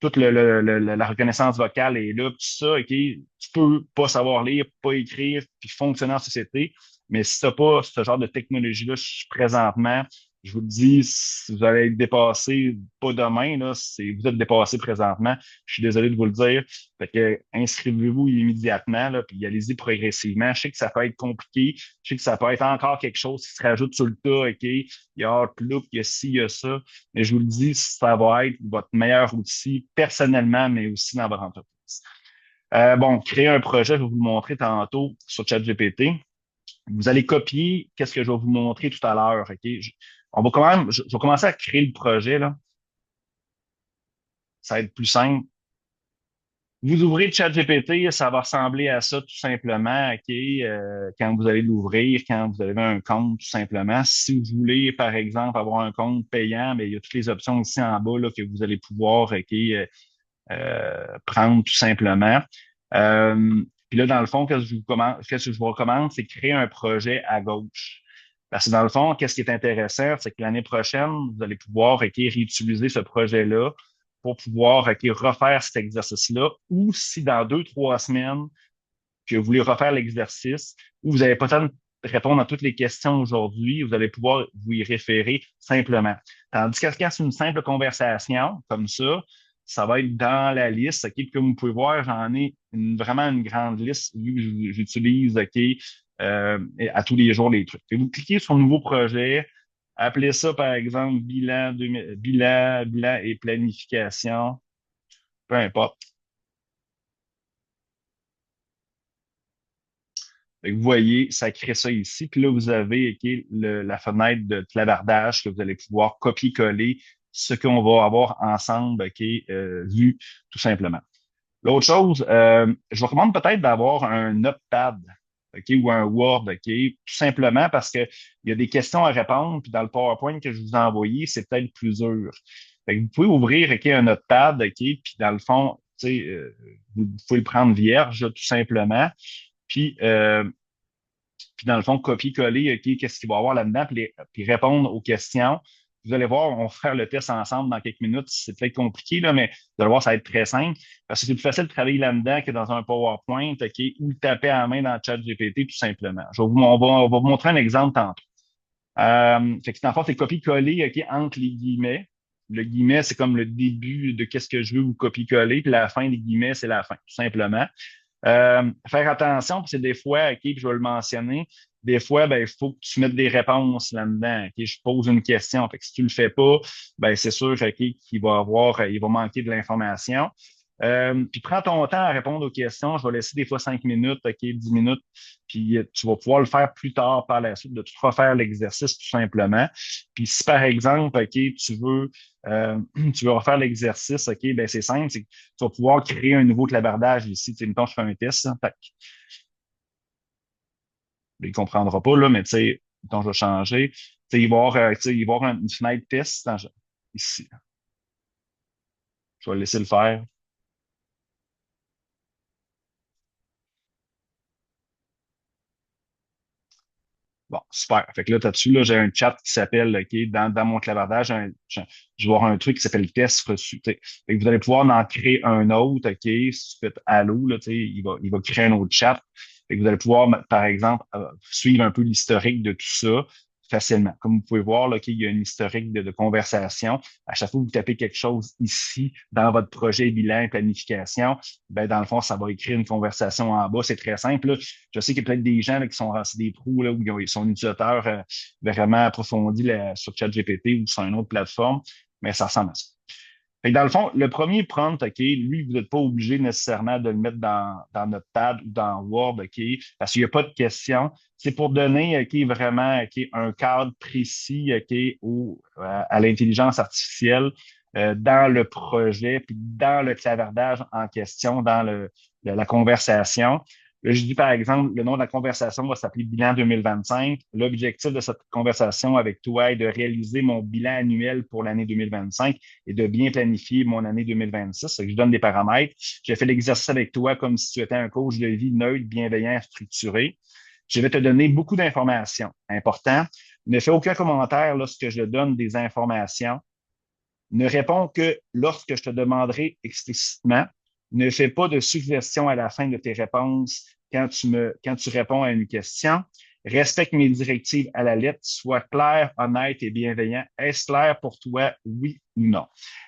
toute la reconnaissance vocale est là, tout ça, OK, tu peux pas savoir lire, pas écrire, puis fonctionner en société, mais si t'as pas ce genre de technologie-là présentement, je vous le dis, si vous allez être dépassé, pas demain, là, vous êtes dépassé présentement. Je suis désolé de vous le dire. Fait que inscrivez-vous immédiatement, là, puis allez-y progressivement. Je sais que ça peut être compliqué. Je sais que ça peut être encore quelque chose qui se rajoute sur le tas, OK? Il y a Outlook, il y a ci, il y a ça. Mais je vous le dis, ça va être votre meilleur outil personnellement, mais aussi dans votre entreprise. Bon, créer un projet, je vais vous le montrer tantôt sur ChatGPT. Vous allez copier qu'est-ce que je vais vous montrer tout à l'heure. OK? On va quand même, je vais commencer à créer le projet, là. Ça va être plus simple. Vous ouvrez ChatGPT, ça va ressembler à ça tout simplement, OK? Quand vous allez l'ouvrir, quand vous avez un compte, tout simplement. Si vous voulez, par exemple, avoir un compte payant, mais il y a toutes les options ici en bas là, que vous allez pouvoir, OK, prendre tout simplement. Puis là, dans le fond, qu'est-ce que je vous recommande, c'est créer un projet à gauche. Parce que dans le fond, qu'est-ce qui est intéressant, c'est que l'année prochaine, vous allez pouvoir réutiliser ce projet-là pour pouvoir refaire cet exercice-là. Ou si dans 2, 3 semaines, que vous voulez refaire l'exercice, ou vous n'avez pas le temps de répondre à toutes les questions aujourd'hui, vous allez pouvoir vous y référer simplement. Tandis que quand c'est une simple conversation, comme ça va être dans la liste. OK? Puis comme vous pouvez voir, j'en ai vraiment une grande liste vu que j'utilise OK, à tous les jours les trucs. Et vous cliquez sur Nouveau projet, appelez ça par exemple bilan et planification, peu importe. Fait que vous voyez, ça crée ça ici. Puis là, vous avez OK, la fenêtre de clavardage que vous allez pouvoir copier-coller ce qu'on va avoir ensemble, OK, vu tout simplement. L'autre chose, je vous recommande peut-être d'avoir un notepad, OK, ou un Word, OK, tout simplement parce que il y a des questions à répondre, puis dans le PowerPoint que je vous ai envoyé, c'est peut-être plus dur. Fait que vous pouvez ouvrir, OK, un notepad, OK, puis dans le fond, tu sais, vous pouvez le prendre vierge, tout simplement. Puis, puis dans le fond, copier-coller, OK, qu'est-ce qu'il va y avoir là-dedans, puis répondre aux questions. Vous allez voir, on va faire le test ensemble dans quelques minutes. C'est peut-être compliqué, là, mais vous allez voir, ça va être très simple. Parce que c'est plus facile de travailler là-dedans que dans un PowerPoint, OK, ou de taper à la main dans le chat GPT, tout simplement. On va vous montrer un exemple tantôt. Fait que dans le fond, c'est copier-coller, OK, entre les guillemets. Le guillemet, c'est comme le début de qu'est-ce que je veux vous copier-coller, puis la fin des guillemets, c'est la fin, tout simplement. Faire attention, parce que des fois, OK, puis je vais le mentionner, des fois, ben, il faut que tu mettes des réponses là-dedans. OK, je pose une question. Fait que si tu le fais pas, ben, c'est sûr, OK, il va manquer de l'information. Puis prends ton temps à répondre aux questions. Je vais laisser des fois 5 minutes, OK, 10 minutes, puis tu vas pouvoir le faire plus tard par la suite, de tout refaire l'exercice tout simplement. Puis si par exemple, OK, euh, tu veux refaire l'exercice, OK, ben c'est simple, c'est que tu vas pouvoir créer un nouveau clavardage ici. Tu sais, mettons, je fais un test, hein, tac. Il comprendra pas, là, mais tu sais, mettons, je vais changer. Tu sais, il va y avoir une fenêtre test ici. Je vais le laisser le faire. Bon, super. Fait que là, là-dessus, là, j'ai un chat qui s'appelle, OK, dans mon clavardage, je vais avoir un truc qui s'appelle test reçu. Tu sais. Fait que vous allez pouvoir en créer un autre, OK, si tu fais allô, là, tu sais, il va créer un autre chat. Fait que vous allez pouvoir, par exemple, suivre un peu l'historique de tout ça facilement. Comme vous pouvez voir, là, OK, il y a une historique de conversation. À chaque fois que vous tapez quelque chose ici dans votre projet bilan et planification, ben, dans le fond, ça va écrire une conversation en bas. C'est très simple. Là. Je sais qu'il y a peut-être des gens là, qui sont c'est des pros là, où ils sont utilisateurs vraiment approfondis là, sur ChatGPT ou sur une autre plateforme, mais ça ressemble à ça. Fait que dans le fond, le premier prompt, OK, lui, vous n'êtes pas obligé nécessairement de le mettre dans notre pad ou dans Word, OK, parce qu'il n'y a pas de question. C'est pour donner, OK, vraiment, OK, un cadre précis, OK, à l'intelligence artificielle dans le projet, puis dans le clavardage en question, dans la conversation. Là, je dis par exemple, le nom de la conversation va s'appeler Bilan 2025. L'objectif de cette conversation avec toi est de réaliser mon bilan annuel pour l'année 2025 et de bien planifier mon année 2026. Je donne des paramètres. J'ai fait l'exercice avec toi comme si tu étais un coach de vie neutre, bienveillant, structuré. Je vais te donner beaucoup d'informations. Important. Ne fais aucun commentaire lorsque je donne des informations. Ne réponds que lorsque je te demanderai explicitement. Ne fais pas de suggestions à la fin de tes réponses quand tu réponds à une question. Respecte mes directives à la lettre. Sois clair, honnête et bienveillant. Est-ce clair pour toi, oui ou non?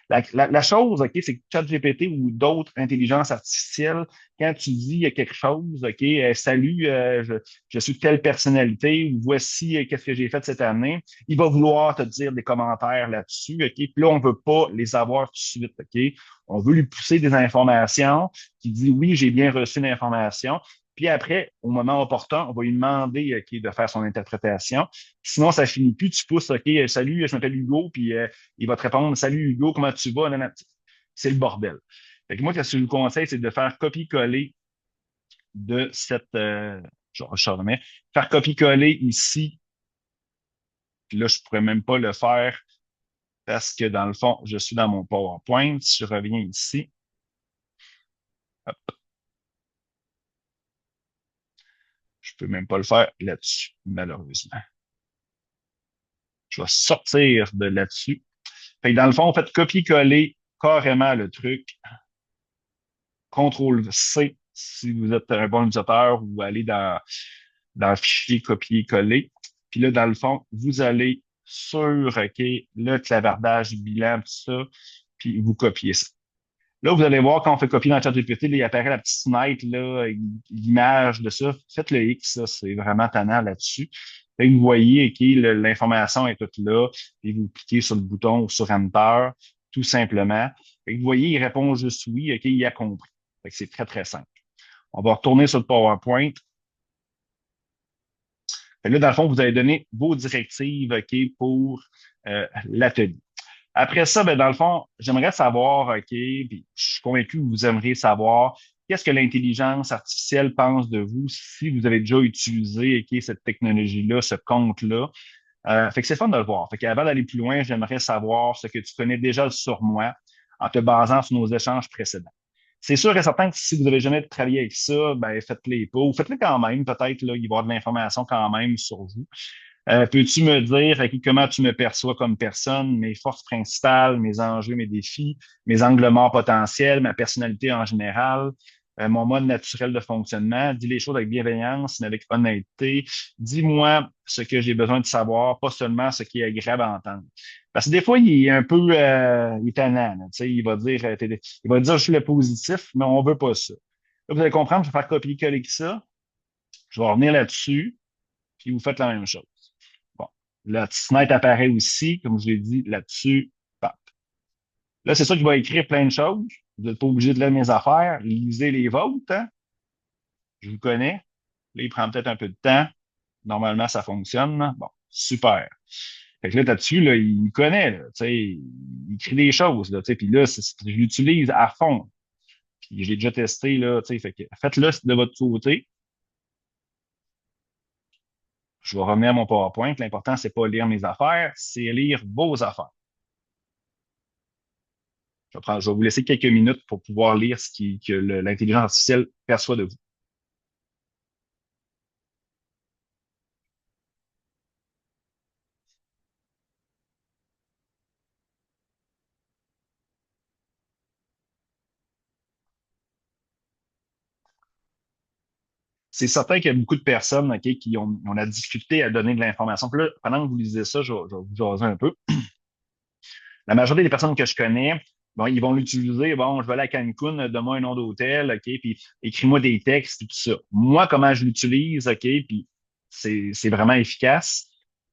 La chose, OK, c'est que ChatGPT ou d'autres intelligences artificielles, quand tu dis quelque chose, OK, salut, je suis telle personnalité, ou voici qu'est-ce que j'ai fait cette année, il va vouloir te dire des commentaires là-dessus, OK? Puis là, on ne veut pas les avoir tout de suite, OK? On veut lui pousser des informations qui dit oui, j'ai bien reçu l'information. Puis après, au moment opportun, on va lui demander OK, de faire son interprétation. Sinon, ça finit plus. Tu pousses OK, salut, je m'appelle Hugo, puis il va te répondre salut Hugo, comment tu vas? C'est le bordel. Fait que moi, ce que je vous conseille, c'est de faire copier-coller de cette. Je remets. Faire copier-coller ici. Puis là, je ne pourrais même pas le faire parce que dans le fond, je suis dans mon PowerPoint. Si je reviens ici, hop, je peux même pas le faire là-dessus, malheureusement. Je vais sortir de là-dessus. Fait que dans le fond, faites copier-coller carrément le truc. CTRL-C si vous êtes un bon utilisateur ou aller dans le fichier copier-coller. Puis là, dans le fond, vous allez sur OK, le clavardage bilan, tout ça, puis vous copiez ça. Là, vous allez voir quand on fait copier dans le chat GPT, là, il apparaît la petite fenêtre, là, l'image de ça. Faites le X, ça, c'est vraiment tannant là-dessus. Fait que vous voyez, OK, l'information est toute là, et vous cliquez sur le bouton ou sur Enter, tout simplement. Fait que vous voyez, il répond juste oui, OK, il a compris. Fait que c'est très, très simple. On va retourner sur le PowerPoint. Fait que là, dans le fond, vous avez donné vos directives, OK, pour l'atelier. Après ça, ben, dans le fond, j'aimerais savoir, OK, puis je suis convaincu que vous aimeriez savoir qu'est-ce que l'intelligence artificielle pense de vous si vous avez déjà utilisé, OK, cette technologie-là, ce compte-là. Fait que c'est fun de le voir. Fait qu'avant d'aller plus loin, j'aimerais savoir ce que tu connais déjà sur moi en te basant sur nos échanges précédents. C'est sûr et certain que si vous n'avez jamais travaillé avec ça, ben faites-les pas ou faites-le quand même. Peut-être là, il va y avoir de l'information quand même sur vous. Peux-tu me dire comment tu me perçois comme personne, mes forces principales, mes enjeux, mes défis, mes angles morts potentiels, ma personnalité en général, mon mode naturel de fonctionnement? Dis les choses avec bienveillance, mais avec honnêteté. Dis-moi ce que j'ai besoin de savoir, pas seulement ce qui est agréable à entendre. Parce que des fois, il est un peu il est tannant, là, tu sais, il va dire je suis le positif, mais on veut pas ça. Là, vous allez comprendre, je vais faire copier-coller ça. Je vais revenir là-dessus, puis vous faites la même chose. Bon. La petite fenêtre apparaît aussi, comme je l'ai dit, là-dessus. Pap. Là, c'est ça que je vais écrire plein de choses. Vous n'êtes pas obligé de lire mes affaires. Lisez les vôtres, hein? Je vous connais. Là, il prend peut-être un peu de temps. Normalement, ça fonctionne, là. Bon, super. Fait que là, là, il me connaît, là, tu sais, il écrit des choses, là, tu sais, puis là, je l'utilise à fond. Puis j'ai déjà testé, là, tu sais, fait que faites-le de votre côté. Je vais revenir à mon PowerPoint. L'important, c'est pas lire mes affaires, c'est lire vos affaires. Je vais vous laisser quelques minutes pour pouvoir lire que l'intelligence artificielle perçoit de vous. C'est certain qu'il y a beaucoup de personnes OK, qui ont la difficulté à donner de l'information. Puis là, pendant que vous lisez ça, je vais vous jaser un peu. La majorité des personnes que je connais, bon, ils vont l'utiliser. Bon, je vais aller à Cancun, donne-moi un nom d'hôtel, OK, puis écris-moi des textes, et tout ça. Moi, comment je l'utilise, OK, puis c'est vraiment efficace.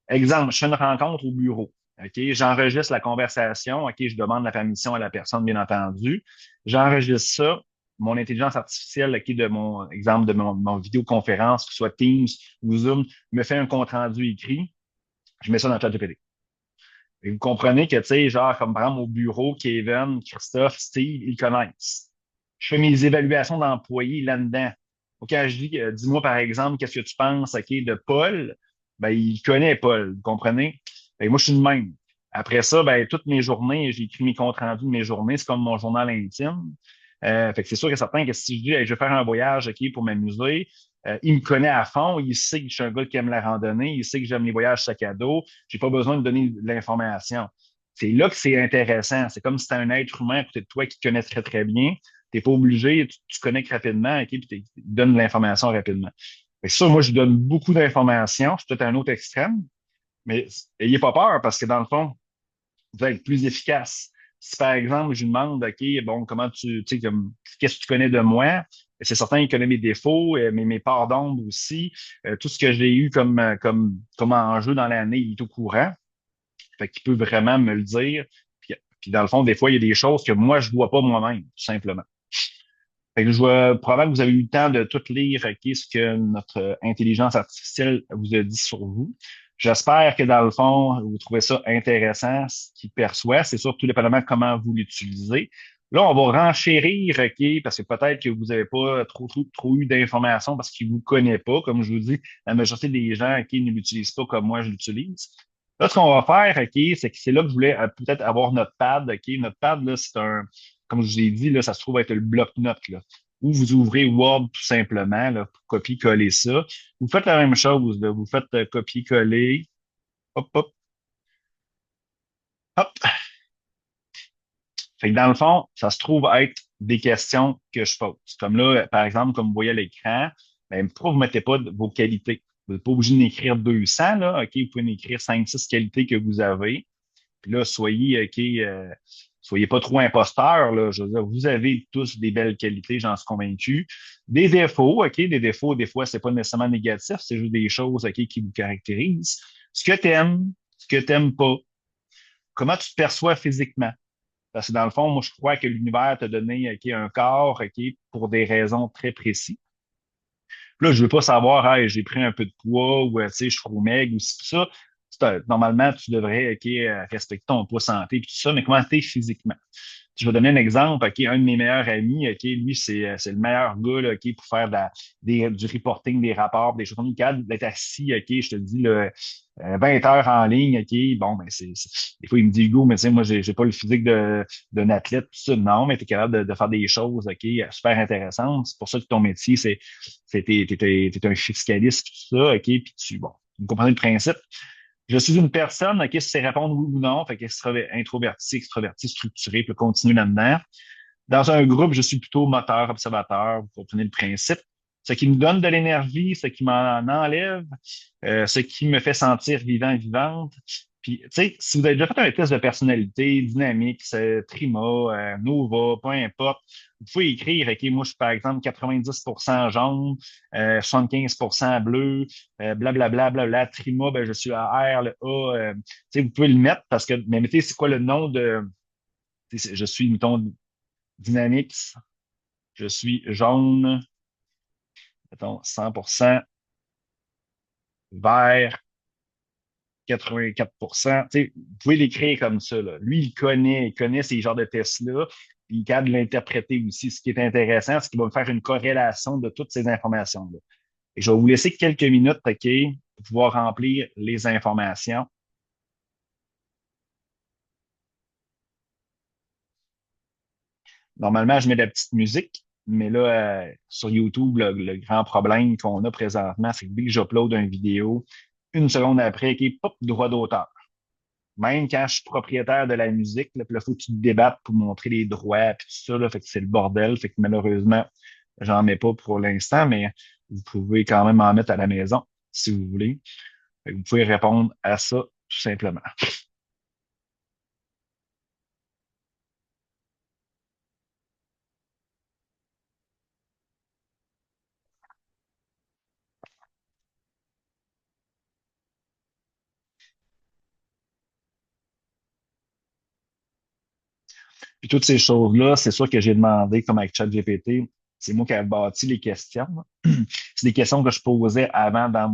Exemple, je fais une rencontre au bureau. OK, j'enregistre la conversation. OK, je demande la permission à la personne, bien entendu. J'enregistre ça. Mon intelligence artificielle, OK, de mon exemple de mon vidéoconférence, que ce soit Teams ou Zoom, me fait un compte rendu écrit. Je mets ça dans le chat GPT. Et vous comprenez que, tu sais, genre, comme par exemple au bureau, Kevin, Christophe, Steve, ils connaissent. Je fais mes évaluations d'employés là-dedans. Donc, quand je dis, dis-moi par exemple, qu'est-ce que tu penses, OK, de Paul, ben, il connaît Paul, vous comprenez? Ben, moi, je suis le même. Après ça, ben, toutes mes journées, j'ai écrit mes comptes rendus de mes journées, c'est comme mon journal intime. Fait que c'est sûr et certain que si je dis, hey, je vais faire un voyage, OK, pour m'amuser, il me connaît à fond, il sait que je suis un gars qui aime la randonnée, il sait que j'aime les voyages sac à dos, j'ai pas besoin de donner de l'information. C'est là que c'est intéressant. C'est comme si c'était un être humain à côté de toi qui connaît très, très bien. T'es pas obligé, tu connectes rapidement, OK, puis tu donnes de l'information rapidement. Fait que ça, moi, je donne beaucoup d'informations. C'est peut-être un autre extrême, mais ayez pas peur parce que dans le fond, vous allez être plus efficace. Si par exemple, je lui demande, OK, bon, comment tu sais, qu'est-ce que tu connais de moi? C'est certain qu'il connaît mes défauts, mes parts d'ombre aussi. Tout ce que j'ai eu comme enjeu dans l'année, il est au courant. Fait qu'il peut vraiment me le dire. Puis dans le fond, des fois, il y a des choses que moi, je vois pas moi-même, tout simplement. Fait que je vois probablement que vous avez eu le temps de tout lire, OK, ce que notre intelligence artificielle vous a dit sur vous. J'espère que dans le fond, vous trouvez ça intéressant, ce qu'il perçoit. C'est sûr, tout dépendamment de comment vous l'utilisez. Là, on va renchérir, OK, parce que peut-être que vous n'avez pas trop eu d'informations parce qu'il ne vous connaît pas. Comme je vous dis, la majorité des gens, OK, ne l'utilisent pas comme moi je l'utilise. Là, ce qu'on va faire, OK, c'est que c'est là que je voulais peut-être avoir notre pad, OK. Notre pad, là, c'est un, comme je vous ai dit, là, ça se trouve être le bloc-notes, là. Ou vous ouvrez Word tout simplement, là, pour copier-coller ça. Vous faites la même chose, là. Vous faites copier-coller. Hop, hop, hop. Fait que dans le fond, ça se trouve être des questions que je pose. Comme là, par exemple, comme vous voyez à l'écran, ben, pourquoi vous ne mettez pas vos qualités? Vous n'êtes pas obligé d'écrire 200, là. OK, vous pouvez en écrire 5, 6 qualités que vous avez. Puis là, soyez, OK, soyez pas trop imposteurs, là. Je veux dire, vous avez tous des belles qualités, j'en suis convaincu. Des défauts, OK, des défauts, des fois, c'est pas nécessairement négatif, c'est juste des choses, OK, qui vous caractérisent. Ce que t'aimes, ce que t'aimes pas. Comment tu te perçois physiquement? Parce que dans le fond, moi, je crois que l'univers t'a donné, OK, un corps, OK, pour des raisons très précises. Là, je veux pas savoir, hey, j'ai pris un peu de poids ou, tu sais, je suis trop maigre ou c'est ça. Normalement, tu devrais, OK, respecter ton poids santé et tout ça, mais comment t'es physiquement? Je vais donner un exemple. OK, un de mes meilleurs amis, OK, lui, c'est le meilleur gars, là, OK, pour faire du reporting, des rapports, des choses comme ça. Il est capable d'être assis, OK, je te dis, là, 20 heures en ligne, OK. Bon, ben, des fois, il me dit, Hugo, mais tu sais, moi, j'ai pas le physique d'un athlète, tout ça. Non, mais tu es capable de faire des choses, OK, super intéressantes. C'est pour ça que ton métier, t'es un fiscaliste, tout ça, OK, puis bon, vous comprenez le principe. Je suis une personne, OK, si c'est répondre oui ou non, fait introverti, extraverti, structuré, puis continuer là-dedans. Dans un groupe, je suis plutôt moteur, observateur, vous comprenez le principe. Ce qui me donne de l'énergie, ce qui m'en enlève, ce qui me fait sentir vivant, vivante. Puis, tu sais, si vous avez déjà fait un test de personnalité, dynamique, Trima, Nova, peu importe, vous pouvez écrire, OK, moi, je suis par exemple 90% jaune, 75% bleu, blablabla, blablabla, Trima, ben, je suis à R, le A, tu sais, vous pouvez le mettre parce que, mais mettez, c'est quoi le nom de, je suis, mettons, Dynamics, je suis jaune, mettons 100%, vert 84%. Tu sais, vous pouvez l'écrire comme ça, là. Lui, il connaît ces genres de tests-là, puis il est capable de l'interpréter aussi. Ce qui est intéressant, c'est qu'il va me faire une corrélation de toutes ces informations-là. Et je vais vous laisser quelques minutes, OK, pour pouvoir remplir les informations. Normalement, je mets de la petite musique, mais là, sur YouTube, le grand problème qu'on a présentement, c'est que dès que j'upload une vidéo, une seconde après, OK, pop, droit d'auteur. Même quand je suis propriétaire de la musique, là, puis là, faut que tu te débattes pour montrer les droits, puis tout ça, là, fait que c'est le bordel. Fait que malheureusement, j'en mets pas pour l'instant, mais vous pouvez quand même en mettre à la maison si vous voulez. Fait que vous pouvez répondre à ça tout simplement. Puis toutes ces choses-là, c'est sûr que j'ai demandé, comme avec ChatGPT, c'est moi qui ai bâti les questions, là. C'est des questions que je posais avant dans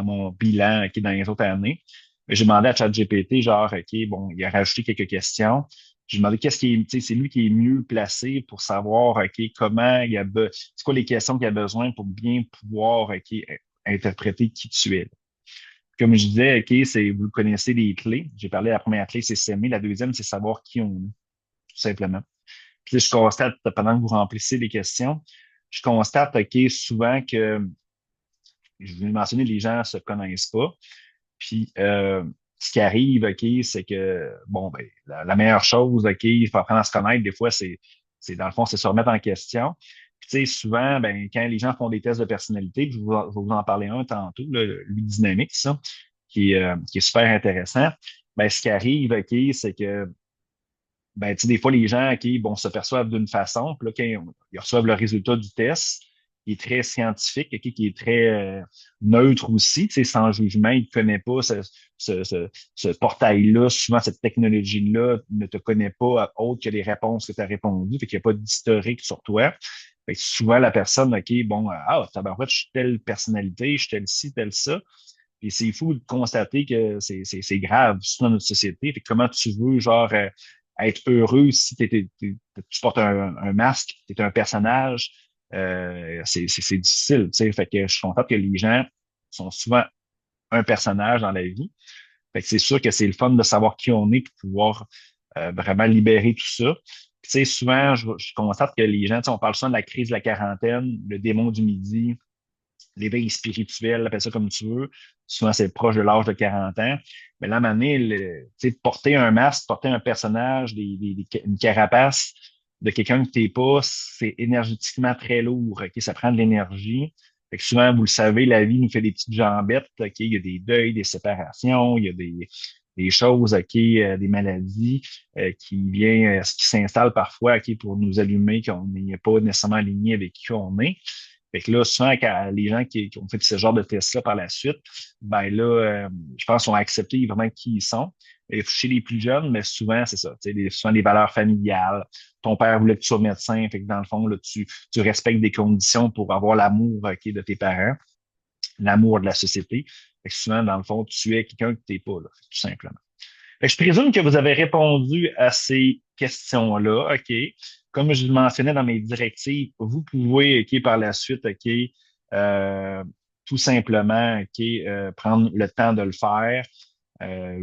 mon bilan qui dans les autres années. Mais j'ai demandé à ChatGPT, genre, OK, bon, il a rajouté quelques questions. J'ai demandé qu'est-ce qui est, tu sais, c'est lui qui est mieux placé pour savoir, OK, comment c'est quoi les questions qu'il a besoin pour bien pouvoir, OK, interpréter qui tu es. Comme je disais, OK, vous connaissez les clés. J'ai parlé de la première clé, c'est s'aimer. La deuxième, c'est savoir qui on est, tout simplement. Puis là, je constate, pendant que vous remplissez les questions, je constate, OK, souvent que, je vous ai mentionné, les gens se connaissent pas. Puis, ce qui arrive, OK, c'est que, bon, ben, la meilleure chose, OK, il faut apprendre à se connaître. Des fois, dans le fond, c'est se remettre en question. Puis, tu sais, souvent, ben, quand les gens font des tests de personnalité, puis je vais vous en parler un tantôt, là, lui dynamique, ça, qui est super intéressant. Ben, ce qui arrive, OK, c'est que, ben, tu sais, des fois, les gens, OK, bon, se perçoivent d'une façon, puis là, quand ils reçoivent le résultat du test, qui est très scientifique, OK, qui est très neutre aussi, tu sais, sans jugement, il ne connaît pas ce, ce, ce portail-là, souvent cette technologie-là ne te connaît pas autre que les réponses que tu as répondues, fait qu'il n'y a pas d'historique sur toi. Fait que souvent, la personne, OK, bon, tabarouette, je suis telle personnalité, je suis telle ci, telle ça. Puis c'est fou de constater que c'est grave, surtout dans notre société. Fait que comment tu veux, genre, être heureux si tu portes un masque, tu es un personnage, c'est difficile, tu sais. Fait que je suis content que les gens sont souvent un personnage dans la vie. Fait que c'est sûr que c'est le fun de savoir qui on est pour pouvoir vraiment libérer tout ça. Puis, tu sais, souvent, je constate que les gens, tu sais, on parle souvent de la crise de la quarantaine, le démon du midi, l'éveil spirituel, appelle ça comme tu veux. Souvent, c'est proche de l'âge de 40 ans. Mais là, à un moment donné, porter un masque, porter un personnage, une carapace de quelqu'un que t'es pas, c'est énergétiquement très lourd. OK? Ça prend de l'énergie. Fait que souvent, vous le savez, la vie nous fait des petites jambettes. OK? Il y a des deuils, des séparations, il y a des choses, OK, des maladies qui s'installent parfois OK, pour nous allumer, qu'on n'est pas nécessairement aligné avec qui on est. Fait que là, souvent, quand les gens qui ont fait ce genre de test-là par la suite, ben là, je pense qu'ils ont accepté vraiment qui ils sont. Et chez les plus jeunes, mais souvent, c'est ça. Souvent, les valeurs familiales. Ton père voulait que tu sois médecin, fait que dans le fond, là, tu respectes des conditions pour avoir l'amour ok, de tes parents, l'amour de la société. Fait que souvent, dans le fond, tu es quelqu'un que tu n'es pas, là, tout simplement. Fait que je présume que vous avez répondu à ces questions-là, OK. Comme je le mentionnais dans mes directives, vous pouvez, OK, par la suite, OK, euh, tout simplement, OK, prendre le temps de le faire.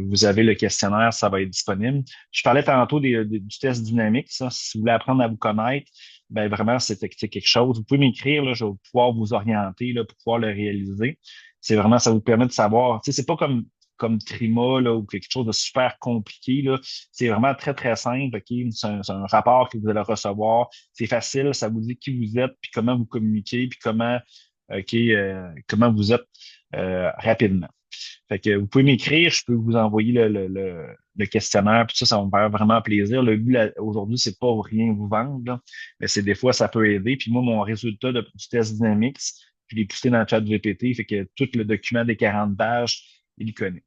Vous avez le questionnaire, ça va être disponible. Je parlais tantôt du test dynamique, ça. Si vous voulez apprendre à vous connaître, ben vraiment, c'est quelque chose. Vous pouvez m'écrire, là, je vais pouvoir vous orienter là, pour pouvoir le réaliser. C'est vraiment, ça vous permet de savoir. Tu sais, c'est pas comme Trima là, ou quelque chose de super compliqué. Là. C'est vraiment très, très simple. OK? C'est un rapport que vous allez recevoir. C'est facile, ça vous dit qui vous êtes, puis comment vous communiquez, puis comment vous êtes rapidement. Fait que vous pouvez m'écrire, je peux vous envoyer le questionnaire, puis ça va me faire vraiment plaisir. Le but aujourd'hui, c'est pas rien vous vendre, là, mais c'est des fois, ça peut aider. Puis moi, mon résultat du test Dynamics, je l'ai poussé dans le chat GPT, fait que tout le document des 40 pages, il le connaît.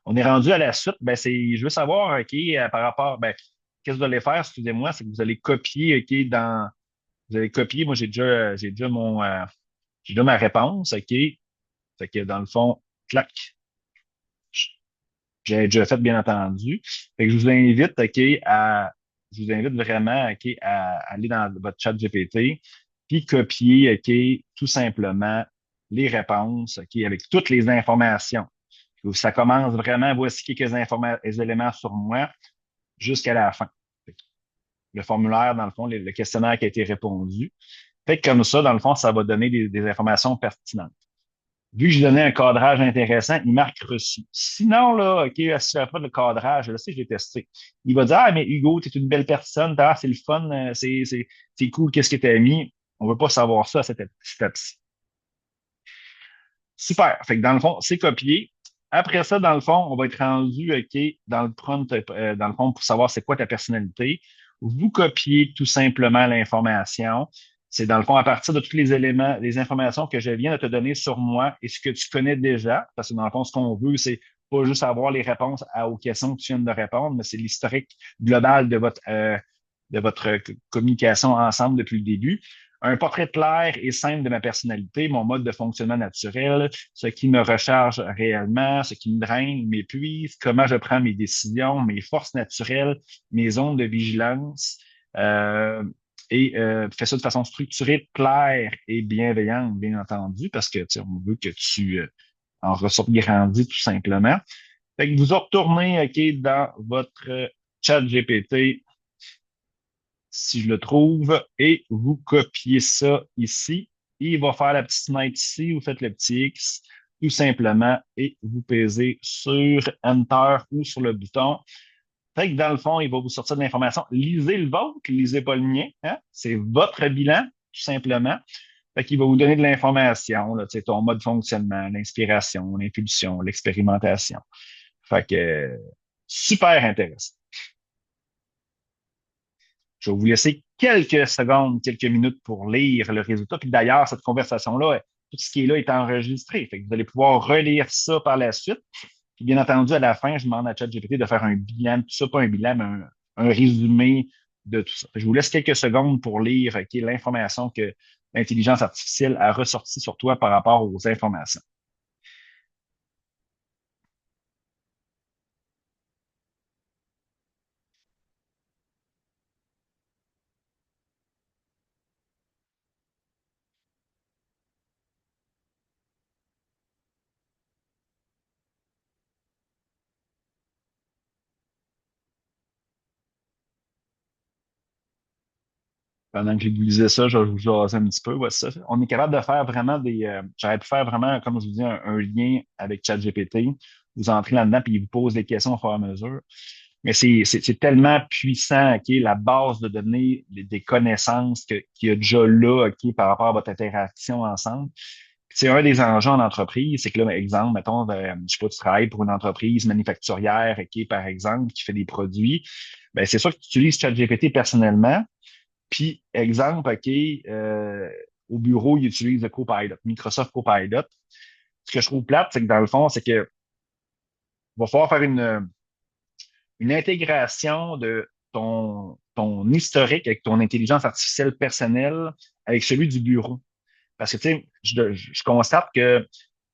On est rendu à la suite, ben je veux savoir, OK, par rapport, ben, qu'est-ce que vous allez faire, excusez-moi, c'est que vous allez copier, OK, vous allez copier, moi j'ai déjà ma réponse, OK, fait que dans le fond, clac, j'ai déjà fait, bien entendu. Fait que je vous invite vraiment, OK, à aller dans votre chat GPT, puis copier, OK, tout simplement les réponses, OK, avec toutes les informations. Ça commence vraiment, voici quelques les éléments sur moi jusqu'à la fin. Le formulaire, dans le fond, le questionnaire qui a été répondu. Fait que comme ça, dans le fond, ça va donner des informations pertinentes. Vu que je donnais un cadrage intéressant, il marque reçu. Sinon, là, OK, si je pas le cadrage, là, je l'ai testé. Il va dire, ah, mais Hugo, tu es une belle personne, c'est le fun, c'est cool, qu'est-ce que tu as mis? On veut pas savoir ça à cette étape-ci. Super. Fait que dans le fond, c'est copié. Après ça, dans le fond, on va être rendu, OK, dans le prompt, dans le fond, pour savoir c'est quoi ta personnalité. Vous copiez tout simplement l'information. C'est dans le fond, à partir de tous les éléments, les informations que je viens de te donner sur moi et ce que tu connais déjà, parce que dans le fond, ce qu'on veut, c'est pas juste avoir les réponses aux questions que tu viens de répondre, mais c'est l'historique global de votre communication ensemble depuis le début. Un portrait clair et simple de ma personnalité, mon mode de fonctionnement naturel, ce qui me recharge réellement, ce qui me draine, m'épuise, comment je prends mes décisions, mes forces naturelles, mes zones de vigilance. Euh, fais ça de façon structurée, claire et bienveillante, bien entendu, parce que tu sais, on veut que tu en ressortes grandi tout simplement. Fait que vous retournez OK, dans votre chat GPT si je le trouve, et vous copiez ça ici. Il va faire la petite fenêtre ici, vous faites le petit X, tout simplement, et vous pesez sur Enter ou sur le bouton. Fait que dans le fond, il va vous sortir de l'information. Lisez le vôtre, lisez pas le mien. Hein? C'est votre bilan, tout simplement. Fait qu'il va vous donner de l'information, là, tu sais, ton mode de fonctionnement, l'inspiration, l'impulsion, l'expérimentation. Fait que super intéressant. Je vais vous laisser quelques secondes, quelques minutes pour lire le résultat. Puis d'ailleurs, cette conversation-là, tout ce qui est là est enregistré. Fait que vous allez pouvoir relire ça par la suite. Puis bien entendu, à la fin, je demande à ChatGPT de faire un bilan, tout ça, pas un bilan, mais un résumé de tout ça. Je vous laisse quelques secondes pour lire l'information que l'intelligence artificielle a ressortie sur toi par rapport aux informations. Pendant que je vous disais ça, je vous jasais un petit peu. Ouais, ça. On est capable de faire vraiment j'aurais pu faire vraiment, comme je vous dis, un lien avec ChatGPT. Vous entrez là-dedans, puis il vous pose des questions au fur et à mesure. Mais c'est tellement puissant, OK, la base de données, des connaissances qu'il y a déjà là, OK, par rapport à votre interaction ensemble. C'est un des enjeux en entreprise, c'est que là, exemple, mettons, je sais pas, tu travailles pour une entreprise manufacturière, OK, par exemple, qui fait des produits. Ben, c'est sûr que tu utilises ChatGPT personnellement, puis, exemple, OK, au bureau, ils utilisent le Copilot, Microsoft Copilot. Ce que je trouve plate, c'est que dans le fond, c'est que va falloir faire une intégration de ton historique avec ton intelligence artificielle personnelle avec celui du bureau. Parce que, tu sais, je constate que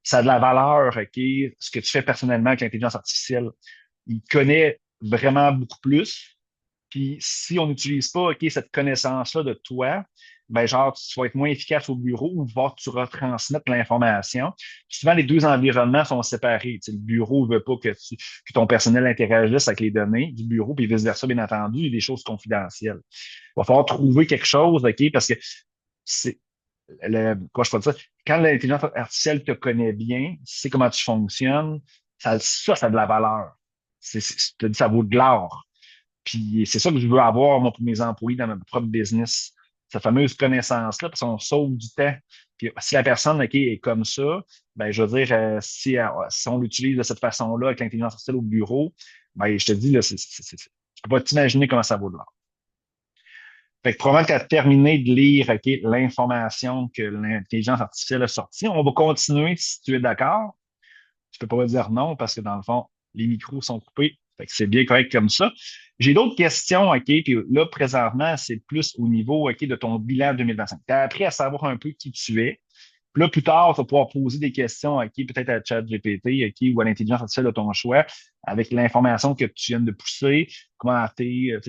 ça a de la valeur, OK, ce que tu fais personnellement avec l'intelligence artificielle. Il connaît vraiment beaucoup plus. Puis si on n'utilise pas, OK, cette connaissance-là de toi, ben genre, tu vas être moins efficace au bureau ou voir que tu retransmettes l'information. Puis souvent, les deux environnements sont séparés. Tu sais, le bureau ne veut pas que ton personnel interagisse avec les données du bureau, puis vice-versa, bien entendu, il y a des choses confidentielles. Il va falloir trouver quelque chose, OK, parce que c'est quoi je peux dire, quand l'intelligence artificielle te connaît bien, sait comment tu fonctionnes, ça a de la valeur. Je te dis, ça vaut de l'or. Puis c'est ça que je veux avoir, moi, pour mes employés dans ma propre business. Cette fameuse connaissance-là, parce qu'on sauve du temps. Puis si la personne, OK, est comme ça, ben, je veux dire, si on l'utilise de cette façon-là avec l'intelligence artificielle au bureau, ben, je te dis, là, tu peux pas t'imaginer comment ça vaut de l'or. Fait que probablement que tu as terminé de lire, OK, l'information que l'intelligence artificielle a sortie. On va continuer si tu es d'accord. Je peux pas dire non parce que dans le fond, les micros sont coupés. Fait que c'est bien correct comme ça. J'ai d'autres questions, OK? Puis là, présentement, c'est plus au niveau, OK, de ton bilan 2025. Tu as appris à savoir un peu qui tu es. Puis là, plus tard, tu vas pouvoir poser des questions, OK, peut-être à ChatGPT, OK, ou à l'intelligence artificielle de ton choix, avec l'information que tu viens de pousser, comment tu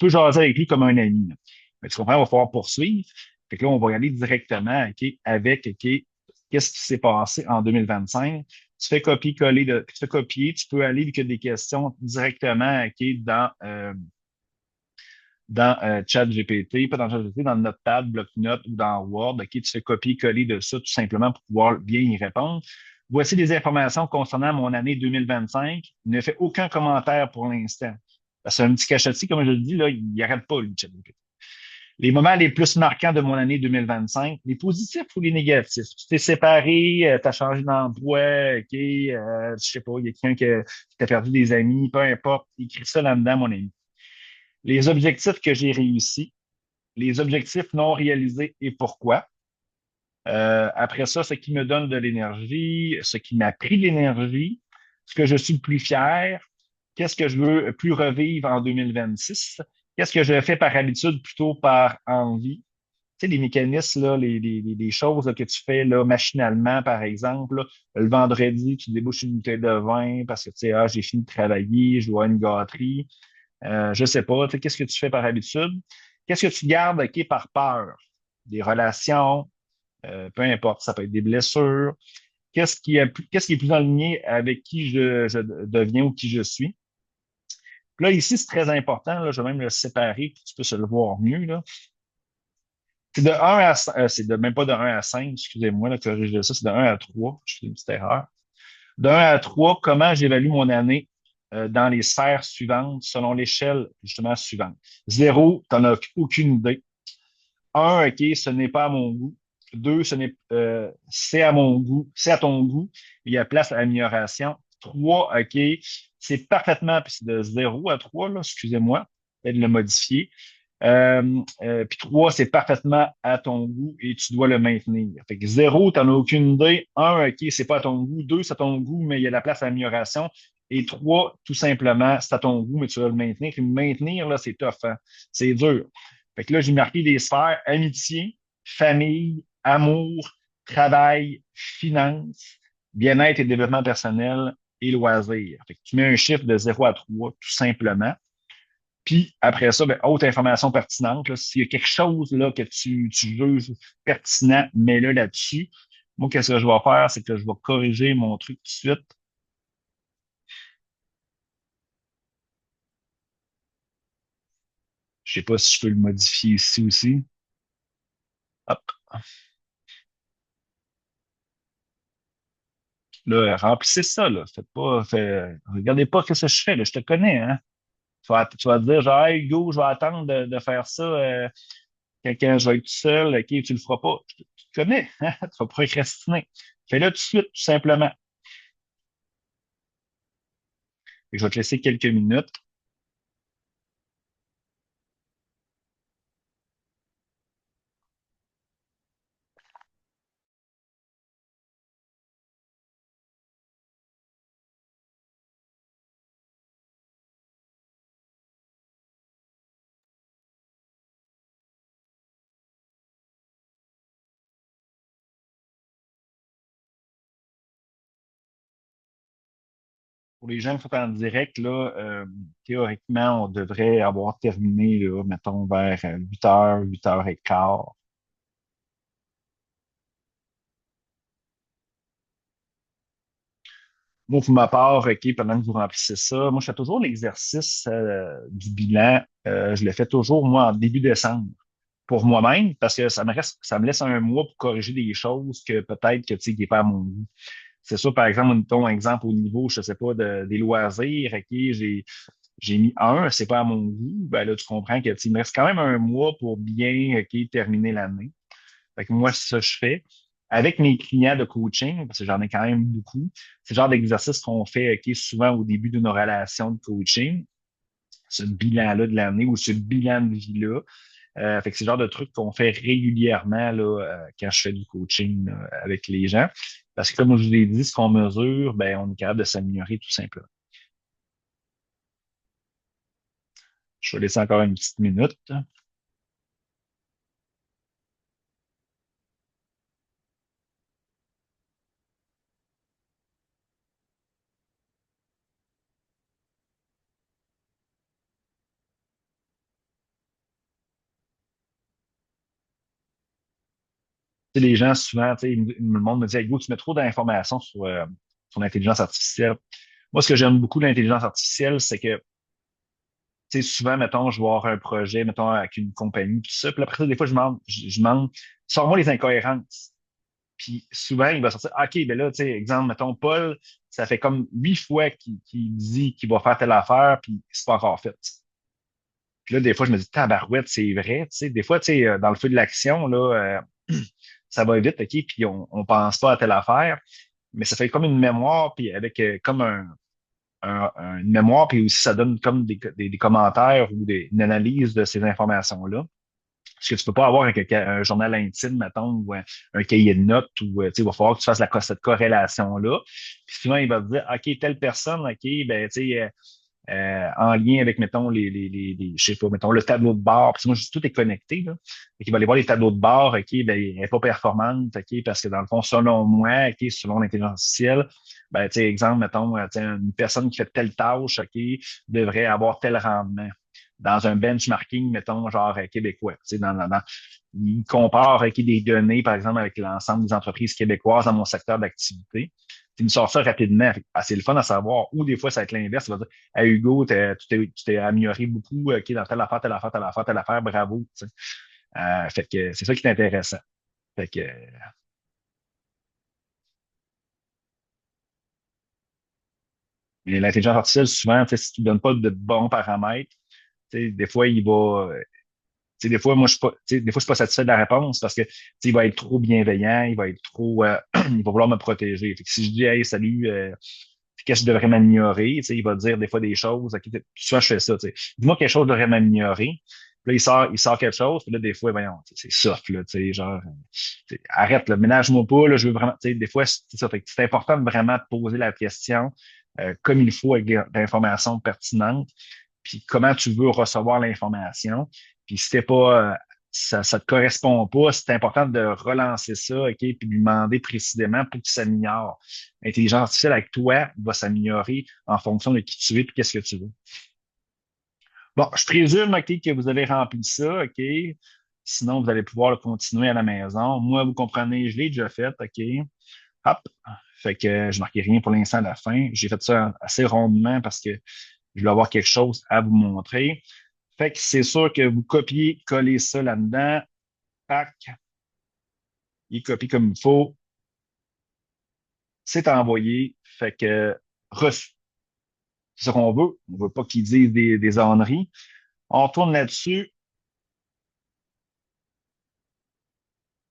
peux jaser avec lui comme un ami. Là. Mais tu comprends, il va falloir poursuivre. Fait que là, on va y aller directement, OK, avec, OK, qu'est-ce qui s'est passé en 2025? Tu fais copier, tu peux aller, vu qu'il y a des questions directement, OK, dans ChatGPT, pas dans ChatGPT, dans le Notepad, Bloc-Notes ou dans Word. OK, tu fais copier-coller de ça tout simplement pour pouvoir bien y répondre. Voici des informations concernant mon année 2025. Ne fait aucun commentaire pour l'instant. Parce que c'est un petit cachottis, comme je le dis, là, il n'arrête pas, lui, ChatGPT. Les moments les plus marquants de mon année 2025, les positifs ou les négatifs? Tu t'es séparé, tu as changé d'emploi, OK, je sais pas, il y a quelqu'un qui a perdu des amis, peu importe, écris ça là-dedans, mon ami. Les objectifs que j'ai réussis, les objectifs non réalisés et pourquoi. Après ça, ce qui me donne de l'énergie, ce qui m'a pris de l'énergie, ce que je suis le plus fier, qu'est-ce que je veux plus revivre en 2026, qu'est-ce que je fais par habitude plutôt par envie, tu sais, les mécanismes, là, les choses là, que tu fais là, machinalement, par exemple, là, le vendredi, tu débouches une bouteille de vin parce que tu sais, ah, j'ai fini de travailler, je dois à une gâterie. Je sais pas, tu sais, qu'est-ce que tu fais par habitude? Qu'est-ce que tu gardes, OK, par peur? Des relations, peu importe, ça peut être des blessures. Qu'est-ce qui est plus aligné avec qui je deviens ou qui je suis? Puis là, ici, c'est très important, là, je vais même le séparer pour que tu puisses le voir mieux, là. C'est de 1 à, c'est de même pas de 1 à 5, excusez-moi, là, corrigez ça, c'est de 1 à 3. Je fais une petite erreur. De 1 à 3, comment j'évalue mon année dans les sphères suivantes selon l'échelle justement suivante. 0, tu n'en as aucune idée. 1, OK, ce n'est pas à mon goût. 2, c'est à mon goût, c'est à ton goût. Il y a place à l'amélioration. 3, OK, c'est parfaitement, puis c'est de 0 à 3, là, excusez-moi, peut-être de le modifier. Puis 3, c'est parfaitement à ton goût et tu dois le maintenir. Fait que 0, tu n'en as aucune idée. 1, OK, c'est pas à ton goût. 2, c'est à ton goût, mais il y a la place à l'amélioration. Et 3, tout simplement, c'est à ton goût, mais tu dois le maintenir. Puis le maintenir, là, c'est tough, hein? C'est dur. Fait que là, j'ai marqué des sphères: amitié, famille, amour, travail, finances, bien-être et développement personnel et loisirs. Fait que tu mets un chiffre de 0 à 3, tout simplement. Puis après ça, ben, autre information pertinente, là, s'il y a quelque chose là, que tu juges pertinent, mets-le là-dessus. Moi, qu'est-ce que je vais faire? C'est que je vais corriger mon truc tout de suite. Je sais pas si je peux le modifier ici aussi. Hop. Là, remplissez ça, là. Regardez pas ce que je fais, là. Je te connais, hein. Tu vas te dire, genre, hey, Hugo, je vais attendre de faire ça quand je vais être tout seul. OK, tu le feras pas. Tu te connais, hein? Tu vas procrastiner. Fais-le tout de suite, tout simplement. Et je vais te laisser quelques minutes. Pour les gens qui sont en direct, là, théoriquement, on devrait avoir terminé, là, mettons, vers 8 heures, 8h15. Moi, pour ma part, OK, pendant que vous remplissez ça, moi, je fais toujours l'exercice du bilan. Je le fais toujours, moi, en début décembre pour moi-même, parce que ça me laisse un mois pour corriger des choses que peut-être que, tu sais, qui n'est pas à mon goût. C'est sûr, par exemple, mettons un exemple au niveau, je sais pas, des loisirs, OK, j'ai mis un, c'est pas à mon goût, ben là, tu comprends que, tu sais, il me reste quand même un mois pour bien, OK, terminer l'année. Fait que moi, c'est ça que je fais. Avec mes clients de coaching, parce que j'en ai quand même beaucoup, c'est le genre d'exercice qu'on fait, OK, souvent au début d'une relation de coaching, ce bilan-là de l'année ou ce bilan de vie-là. Fait que c'est le genre de truc qu'on fait régulièrement là, quand je fais du coaching là, avec les gens. Parce que comme je vous l'ai dit, ce qu'on mesure, ben, on est capable de s'améliorer tout simplement. Je vais laisser encore une petite minute. Tu sais, les gens, souvent, tu sais, le monde me dit, hey, Go, tu mets trop d'informations sur l'intelligence artificielle. Moi, ce que j'aime beaucoup de l'intelligence artificielle, c'est que, tu sais, souvent, mettons, je vais avoir un projet, mettons, avec une compagnie, tout ça. Puis après ça, des fois, je demande, sors-moi les incohérences. Puis souvent, il va sortir, OK, ben là, tu sais, exemple, mettons, Paul, ça fait comme 8 fois qu'il dit qu'il va faire telle affaire, puis c'est pas encore fait. Puis là, des fois, je me dis, tabarouette, c'est vrai. Tu sais, des fois, tu sais, dans le feu de l'action, là, ça va vite, OK, puis on pense pas à telle affaire, mais ça fait comme une mémoire, puis avec comme une mémoire, puis aussi ça donne comme des commentaires ou une analyse de ces informations-là. Ce que tu peux pas avoir avec un journal intime, mettons, ou un cahier de notes, ou tu sais, il va falloir que tu fasses cette corrélation-là. Puis souvent, il va te dire, OK, telle personne, OK, ben, tu sais, en lien avec, mettons, je sais pas, mettons, le tableau de bord. Parce que moi, tout est connecté, là. Et qu'il va aller voir les tableaux de bord, OK, ben, elle n'est pas performante, OK, parce que dans le fond, selon moi, OK, selon l'intelligence artificielle, ben, tu sais, exemple, mettons, tu sais, une personne qui fait telle tâche, OK, devrait avoir tel rendement. Dans un benchmarking, mettons, genre québécois. Tu sais, il compare OK, des données, par exemple, avec l'ensemble des entreprises québécoises dans mon secteur d'activité. Tu me sors ça rapidement. C'est le fun à savoir. Ou des fois, ça va être l'inverse. Ça va dire, hey, Hugo, tu t'es amélioré beaucoup dans telle affaire, telle affaire, telle affaire, telle affaire. Bravo. Tu sais. Fait que c'est ça qui est intéressant. Fait que l'intelligence artificielle, souvent, tu sais, si tu ne donnes pas de bons paramètres, tu sais, des fois, tu sais, des fois, moi, je suis pas, tu sais, des fois, je suis pas satisfait de la réponse parce que, tu sais, il va être trop bienveillant, il va être trop, il va vouloir me protéger. Fait que si je dis, hey, salut, qu'est-ce que je devrais m'améliorer? Tu sais, il va dire des fois des choses. Ok, souvent, je fais ça. Tu sais. Dis-moi quelque chose que je devrais m'améliorer. Puis là, il sort quelque chose. Puis là, des fois, voyons, tu sais, c'est soft, là, tu sais, genre, tu sais, arrête, là, ménage-moi pas, là, je veux vraiment, tu sais, des fois, c'est ça. Fait que c'est important de vraiment te poser la question comme il faut avec l'information pertinente, puis comment tu veux recevoir l'information. Puis si t'es pas, ça te correspond pas, c'est important de relancer ça, OK, puis de lui demander précisément pour qu'il s'améliore. L'intelligence artificielle avec toi va s'améliorer en fonction de qui tu es et qu'est-ce que tu veux. Bon, je présume, OK, que vous avez rempli ça, OK. Sinon, vous allez pouvoir le continuer à la maison. Moi, vous comprenez, je l'ai déjà fait, OK. Hop. Fait que je marquais rien pour l'instant à la fin. J'ai fait ça assez rondement parce que je voulais avoir quelque chose à vous montrer. Fait que c'est sûr que vous copiez, collez ça là-dedans. Tac, il copie comme il faut. C'est envoyé. Fait que reçu. C'est ce qu'on veut. On veut pas qu'ils disent des âneries. On retourne là-dessus.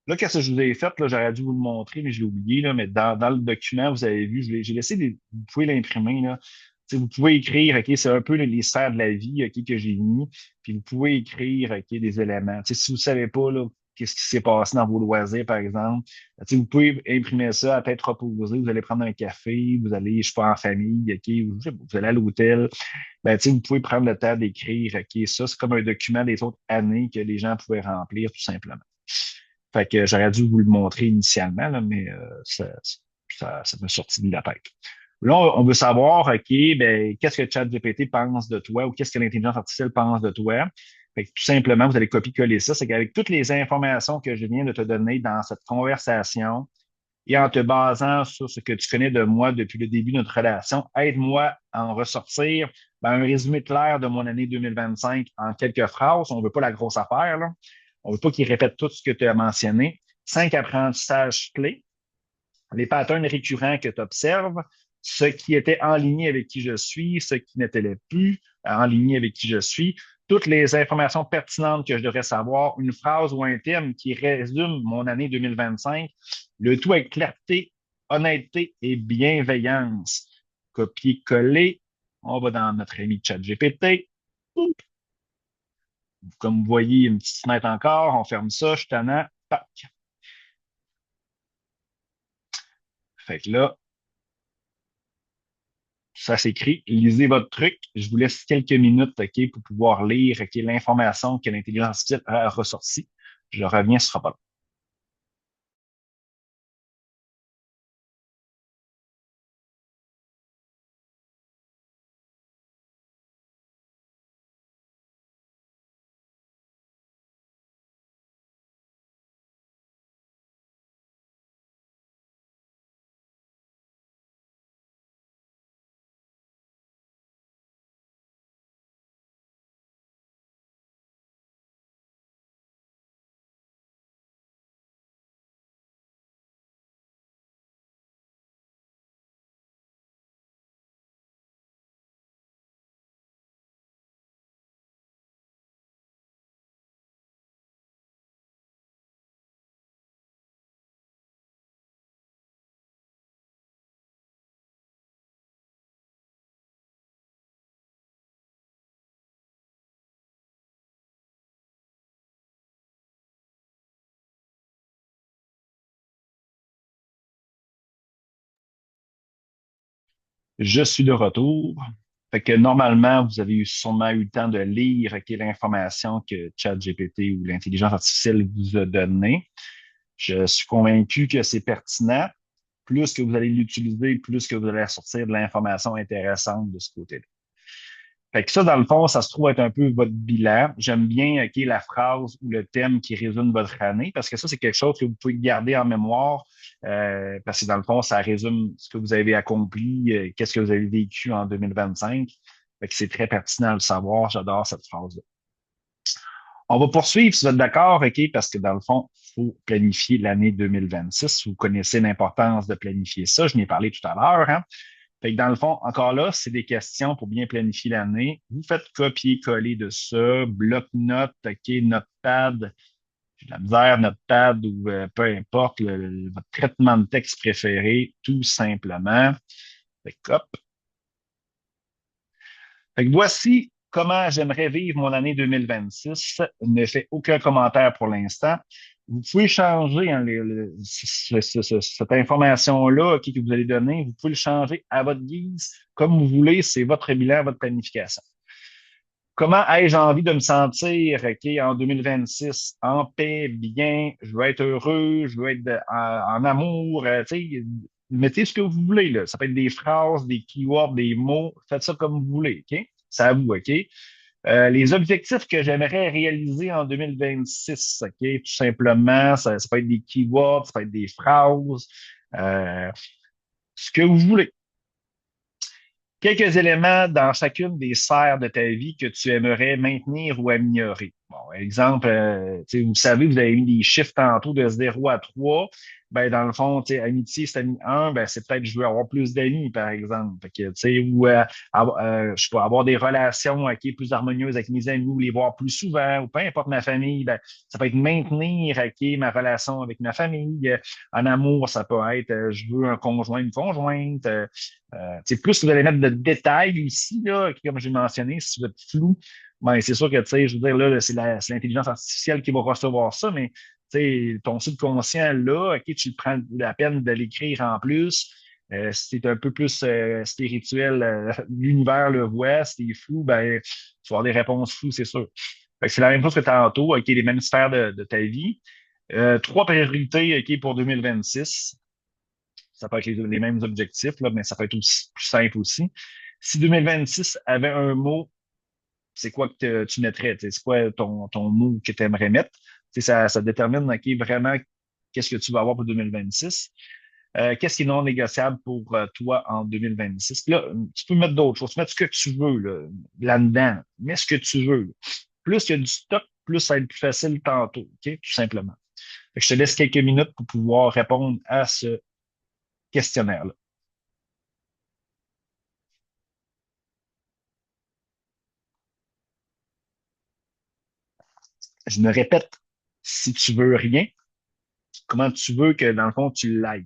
Là, qu'est-ce que je vous ai fait? Là, j'aurais dû vous le montrer, mais je l'ai oublié. Là, mais dans le document, vous avez vu, j'ai laissé vous pouvez l'imprimer. Là. Tu sais, vous pouvez écrire, OK, c'est un peu les sphères de la vie, OK, que j'ai mis. Puis vous pouvez écrire, OK, des éléments. Tu sais, si vous ne savez pas, là, qu'est-ce qui s'est passé dans vos loisirs, par exemple, tu sais, vous pouvez imprimer ça à tête reposée. Vous allez prendre un café, vous allez, je sais pas, en famille, OK, vous allez à l'hôtel. Ben, tu sais, vous pouvez prendre le temps d'écrire, OK, ça, c'est comme un document des autres années que les gens pouvaient remplir, tout simplement. Fait que j'aurais dû vous le montrer initialement, là, mais ça m'a sorti de la tête. Là, on veut savoir, OK, ben, qu'est-ce que ChatGPT pense de toi ou qu'est-ce que l'intelligence artificielle pense de toi? Fait que tout simplement, vous allez copier-coller ça. C'est qu'avec toutes les informations que je viens de te donner dans cette conversation et en te basant sur ce que tu connais de moi depuis le début de notre relation, aide-moi à en ressortir ben, un résumé clair de mon année 2025 en quelques phrases. On veut pas la grosse affaire, là. On veut pas qu'il répète tout ce que tu as mentionné. 5 apprentissages clés, les patterns récurrents que tu observes, ce qui était en ligne avec qui je suis, ce qui n'était plus en ligne avec qui je suis, toutes les informations pertinentes que je devrais savoir, une phrase ou un thème qui résume mon année 2025, le tout avec clarté, honnêteté et bienveillance. Copier-coller, on va dans notre ami ChatGPT. Comme vous voyez, une petite fenêtre encore, on ferme ça, je suis tannant, tac. Fait que là, ça s'écrit. Lisez votre truc. Je vous laisse quelques minutes, OK, pour pouvoir lire, OK, l'information que l'intelligence artificielle a ressortie. Je reviens, ce sera pas long. Je suis de retour. Fait que normalement, vous avez sûrement eu le temps de lire l'information que ChatGPT ou l'intelligence artificielle vous a donnée. Je suis convaincu que c'est pertinent. Plus que vous allez l'utiliser, plus que vous allez sortir de l'information intéressante de ce côté-là. Fait que ça, dans le fond, ça se trouve être un peu votre bilan. J'aime bien, la phrase ou le thème qui résume votre année, parce que ça, c'est quelque chose que vous pouvez garder en mémoire, parce que dans le fond, ça résume ce que vous avez accompli, qu'est-ce que vous avez vécu en 2025. Fait que c'est très pertinent de le savoir. J'adore cette phrase-là. On va poursuivre, si vous êtes d'accord, parce que dans le fond, il faut planifier l'année 2026. Vous connaissez l'importance de planifier ça. Je n'ai parlé tout à l'heure, hein. Fait que dans le fond, encore là, c'est des questions pour bien planifier l'année. Vous faites copier-coller de ça, bloc-notes, notepad, j'ai de la misère, notepad ou peu importe, votre traitement de texte préféré, tout simplement. Fait que, hop. Fait que voici comment j'aimerais vivre mon année 2026. Ne fait aucun commentaire pour l'instant. Vous pouvez changer hein, cette information-là que vous allez donner. Vous pouvez le changer à votre guise, comme vous voulez. C'est votre bilan, votre planification. Comment ai-je envie de me sentir en 2026? En paix, bien, je veux être heureux, je veux être en amour. Mettez ce que vous voulez. Là. Ça peut être des phrases, des keywords, des mots. Faites ça comme vous voulez. OK? C'est à vous. OK? Les objectifs que j'aimerais réaliser en 2026, OK? Tout simplement, ça peut être des keywords, ça peut être des phrases, euh, ce que vous voulez. Quelques éléments dans chacune des sphères de ta vie que tu aimerais maintenir ou améliorer. Bon, exemple, vous savez, vous avez mis des chiffres tantôt de 0 à 3. Ben, dans le fond, amitié, c'est ami 1, ben, c'est peut-être je veux avoir plus d'amis, par exemple. Fait que, ou je peux avoir des relations plus harmonieuses avec mes amis ou les voir plus souvent, ou peu importe ma famille, ben, ça peut être maintenir ma relation avec ma famille. En amour, ça peut être je veux un conjoint, une conjointe. Plus vous allez mettre de détails ici, là, comme j'ai mentionné, si vous êtes flou, ben, c'est sûr que, je veux dire, là, c'est l'intelligence artificielle qui va recevoir ça, mais ton subconscient, là, tu prends la peine de l'écrire en plus. Si c'est un peu plus spirituel, l'univers le voit. Si t'es flou, ben, tu vas avoir des réponses floues, c'est sûr. Fait que c'est la même chose que tantôt, les mêmes sphères de ta vie. Trois priorités, pour 2026. Ça peut être les mêmes objectifs, là, mais ça peut être aussi plus simple aussi. Si 2026 avait un mot, c'est quoi que tu mettrais? C'est quoi ton mot que tu aimerais mettre? Ça détermine vraiment qu'est-ce que tu vas avoir pour 2026. Qu'est-ce qui est non négociable pour toi en 2026? Puis là, tu peux mettre d'autres choses. Tu mets ce que tu veux là-dedans. Mets ce que tu veux. Là. Plus il y a du stock, plus ça va être plus facile tantôt, OK? Tout simplement. Fait que je te laisse quelques minutes pour pouvoir répondre à ce questionnaire-là. Je me répète, si tu veux rien, comment tu veux que, dans le fond, tu l'ailles,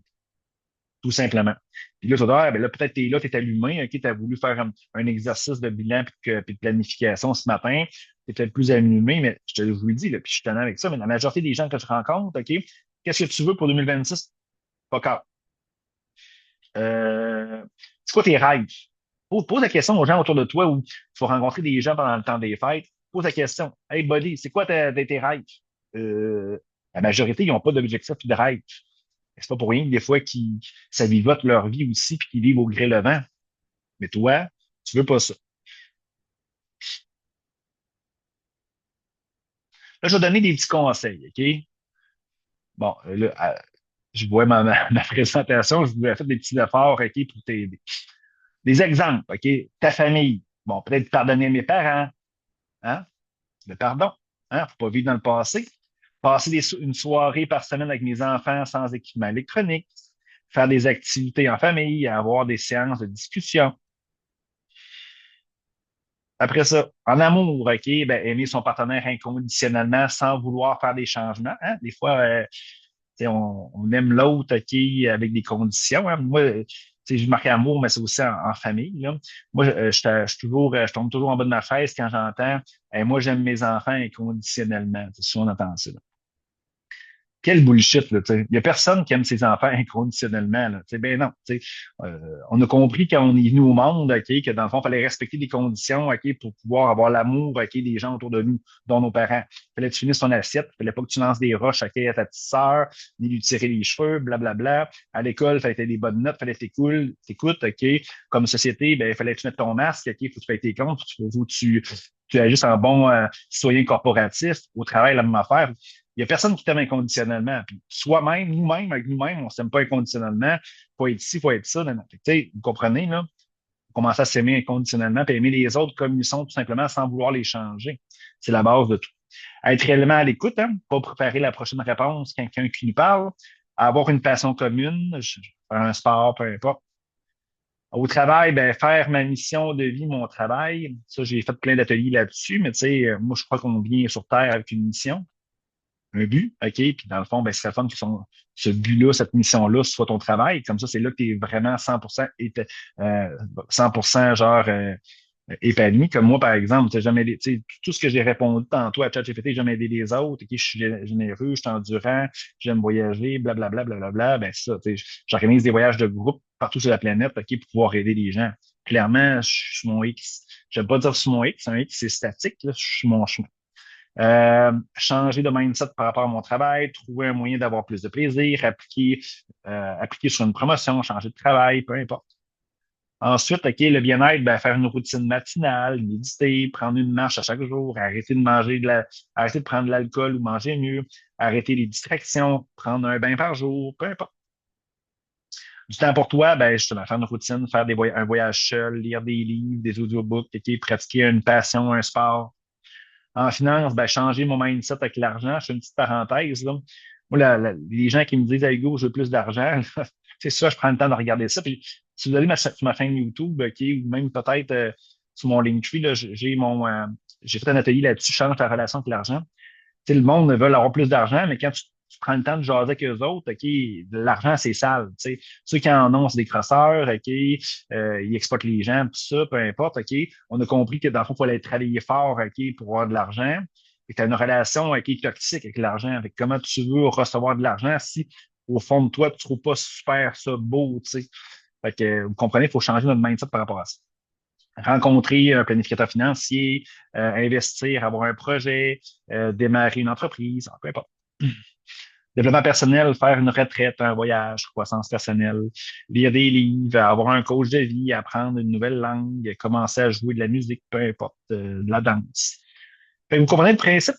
tout simplement. Puis là, tu vas dire, ah, ben là, peut-être t'es là, t'es allumé, OK, tu as voulu faire un exercice de bilan puis de planification ce matin, t'es peut-être plus allumé, mais je vous le dis, là, puis je suis tannant avec ça, mais la majorité des gens que je rencontre, OK, qu'est-ce que tu veux pour 2026? Pas grave. C'est quoi tes rêves? Pose la question aux gens autour de toi ou tu vas rencontrer des gens pendant le temps des fêtes. Pose la question. Hey, buddy, c'est quoi tes rêves? Euh, la majorité, ils n'ont pas d'objectif et de rêve. C'est pas pour rien que des fois ça vivote leur vie aussi puis qu'ils vivent au gré le vent. Mais toi, tu veux pas ça. Là, je vais donner des petits conseils, OK? Bon, là, je vois ma présentation, je vous ai fait des petits efforts, OK, pour t'aider. Des exemples, OK? Ta famille. Bon, peut-être pardonner mes parents, hein? Le pardon, hein? Faut pas vivre dans le passé. Passer une soirée par semaine avec mes enfants sans équipement électronique. Faire des activités en famille, avoir des séances de discussion. Après ça, en amour, OK, ben, aimer son partenaire inconditionnellement sans vouloir faire des changements. Hein? Des fois, on aime l'autre, OK, avec des conditions. Hein? Moi, je marque amour, mais c'est aussi en famille. Là. Moi, je tombe toujours en bas de ma chaise quand j'entends moi, j'aime mes enfants inconditionnellement. Souvent, on entend ça. Là. Quel bullshit, là, tu sais. Il y a personne qui aime ses enfants inconditionnellement, là. Tu sais, ben non, tu sais. On a compris quand on est venu au monde, OK, que dans le fond, il fallait respecter des conditions, OK, pour pouvoir avoir l'amour, OK, des gens autour de nous, dont nos parents. Il fallait que tu finisses ton assiette, il fallait pas que tu lances des roches, OK, à ta petite sœur, ni lui tirer les cheveux, blablabla. À l'école, il fallait que tu aies des bonnes notes, il fallait que t'écoutes, OK. Comme société, ben, il fallait que tu mettes ton masque, OK, faut que tu payes tes comptes, faut que tu es juste un bon citoyen corporatiste. Au travail, la même affaire. Il y a personne qui t'aime inconditionnellement. Puis soi-même, nous-mêmes, avec nous-mêmes, on s'aime pas inconditionnellement. Faut être ci, faut être ça. Non, non. Fait que, tu sais, vous comprenez, là? Commencer à s'aimer inconditionnellement, puis aimer les autres comme ils sont, tout simplement, sans vouloir les changer. C'est la base de tout. Être réellement à l'écoute, hein, pas préparer la prochaine réponse, quelqu'un qui nous parle, avoir une passion commune, faire un sport, peu importe. Au travail, ben, faire ma mission de vie, mon travail. Ça, j'ai fait plein d'ateliers là-dessus, mais tu sais, moi, je crois qu'on vient sur Terre avec une mission, un but, OK? Puis dans le fond, ben, ce serait fun que ce but-là, cette mission-là, soit ton travail. Comme ça, c'est là que tu es vraiment 100% 100% genre épanoui. Comme moi, par exemple, t'as jamais, tu sais, tout ce que j'ai répondu tantôt à ChatGPT, j'aime aider les autres, OK? Je suis généreux, je suis endurant, j'aime voyager, blablabla, blablabla. Ben, c'est ça, tu sais, j'organise des voyages de groupe partout sur la planète, OK, pour pouvoir aider les gens. Clairement, je suis sur mon X. J'aime pas dire sur mon X, un X, c'est statique, là, je suis sur mon chemin. Changer de mindset par rapport à mon travail, trouver un moyen d'avoir plus de plaisir, appliquer sur une promotion, changer de travail, peu importe. Ensuite, OK, le bien-être, ben, faire une routine matinale, méditer, prendre une marche à chaque jour, arrêter de prendre de l'alcool ou manger mieux, arrêter les distractions, prendre un bain par jour, peu importe. Du temps pour toi, ben, justement, faire une routine, faire un voyage seul, lire des livres, des audiobooks, OK, pratiquer une passion, un sport. En finance, ben, changer mon mindset avec l'argent. Je fais une petite parenthèse, là. Moi, les gens qui me disent, hey, go, je veux plus d'argent, c'est ça, je prends le temps de regarder ça. Puis, si vous allez sur ma chaîne YouTube, OK, ou même peut-être sur mon Linktree, là, j'ai fait un atelier là-dessus, change ta relation avec l'argent. Tu sais, le monde veut avoir plus d'argent, mais quand tu prends le temps de jaser avec eux autres, OK, l'argent, c'est sale. Tu sais. Ceux qui en ont, c'est des crosseurs, OK, ils exploitent les gens, tout ça, peu importe, OK. On a compris que dans le fond, il fallait travailler fort, OK, pour avoir de l'argent. Et tu as une relation, OK, toxique avec l'argent, avec comment tu veux recevoir de l'argent si, au fond de toi, tu trouves pas super ça beau, tu sais. Fait que, vous comprenez, il faut changer notre mindset par rapport à ça. Rencontrer un planificateur financier, investir, avoir un projet, démarrer une entreprise, peu importe. Développement personnel, faire une retraite, un voyage, croissance personnelle, lire des livres, avoir un coach de vie, apprendre une nouvelle langue, commencer à jouer de la musique, peu importe, de la danse. Fait que vous comprenez le principe?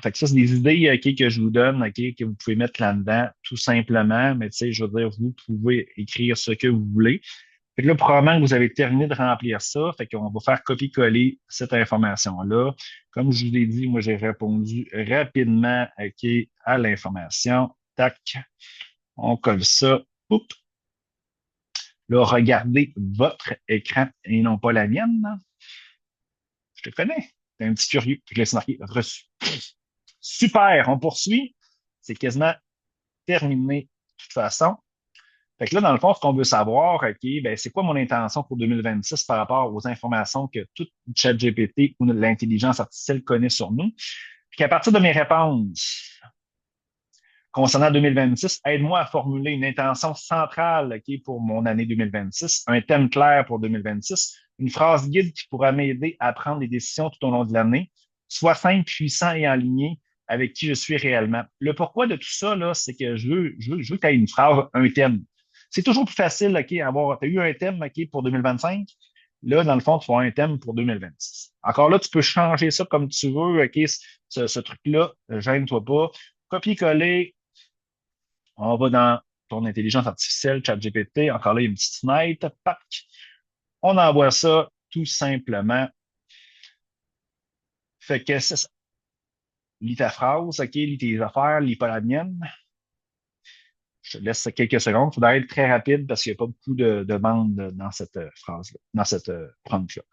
Fait que ça, c'est des idées que je vous donne, que vous pouvez mettre là-dedans, tout simplement. Mais tu sais, je veux dire, vous pouvez écrire ce que vous voulez. Fait que là, probablement que vous avez terminé de remplir ça. Fait qu'on va faire copier-coller cette information-là. Comme je vous l'ai dit, moi, j'ai répondu rapidement, à l'information. Tac, on colle ça. Oups. Là, regardez votre écran et non pas la mienne. Je te connais. T'es un petit curieux. Fait que là, c'est marqué reçu. Super, on poursuit. C'est quasiment terminé de toute façon. Fait que là, dans le fond, ce qu'on veut savoir, OK, ben, c'est quoi mon intention pour 2026 par rapport aux informations que tout ChatGPT ou l'intelligence artificielle connaît sur nous. Puis qu'à partir de mes réponses concernant 2026, aide-moi à formuler une intention centrale, OK, pour mon année 2026, un thème clair pour 2026, une phrase guide qui pourra m'aider à prendre des décisions tout au long de l'année, soit simple, puissant et aligné avec qui je suis réellement. Le pourquoi de tout ça, là, c'est que je veux que tu aies une phrase, un thème. C'est toujours plus facile, OK, avoir, tu as eu un thème, OK, pour 2025. Là, dans le fond, tu vas avoir un thème pour 2026. Encore là, tu peux changer ça comme tu veux, OK, ce truc-là, gêne-toi pas. Copier-coller, on va dans ton intelligence artificielle, ChatGPT. Encore là, il y a une petite fenêtre. Pac. On envoie ça tout simplement. Fait que c'est ça. Lis ta phrase, OK, lis tes affaires, lis pas la mienne. Je te laisse quelques secondes. Il faudra être très rapide parce qu'il n'y a pas beaucoup de demandes dans cette phrase-là, dans cette prompt-là.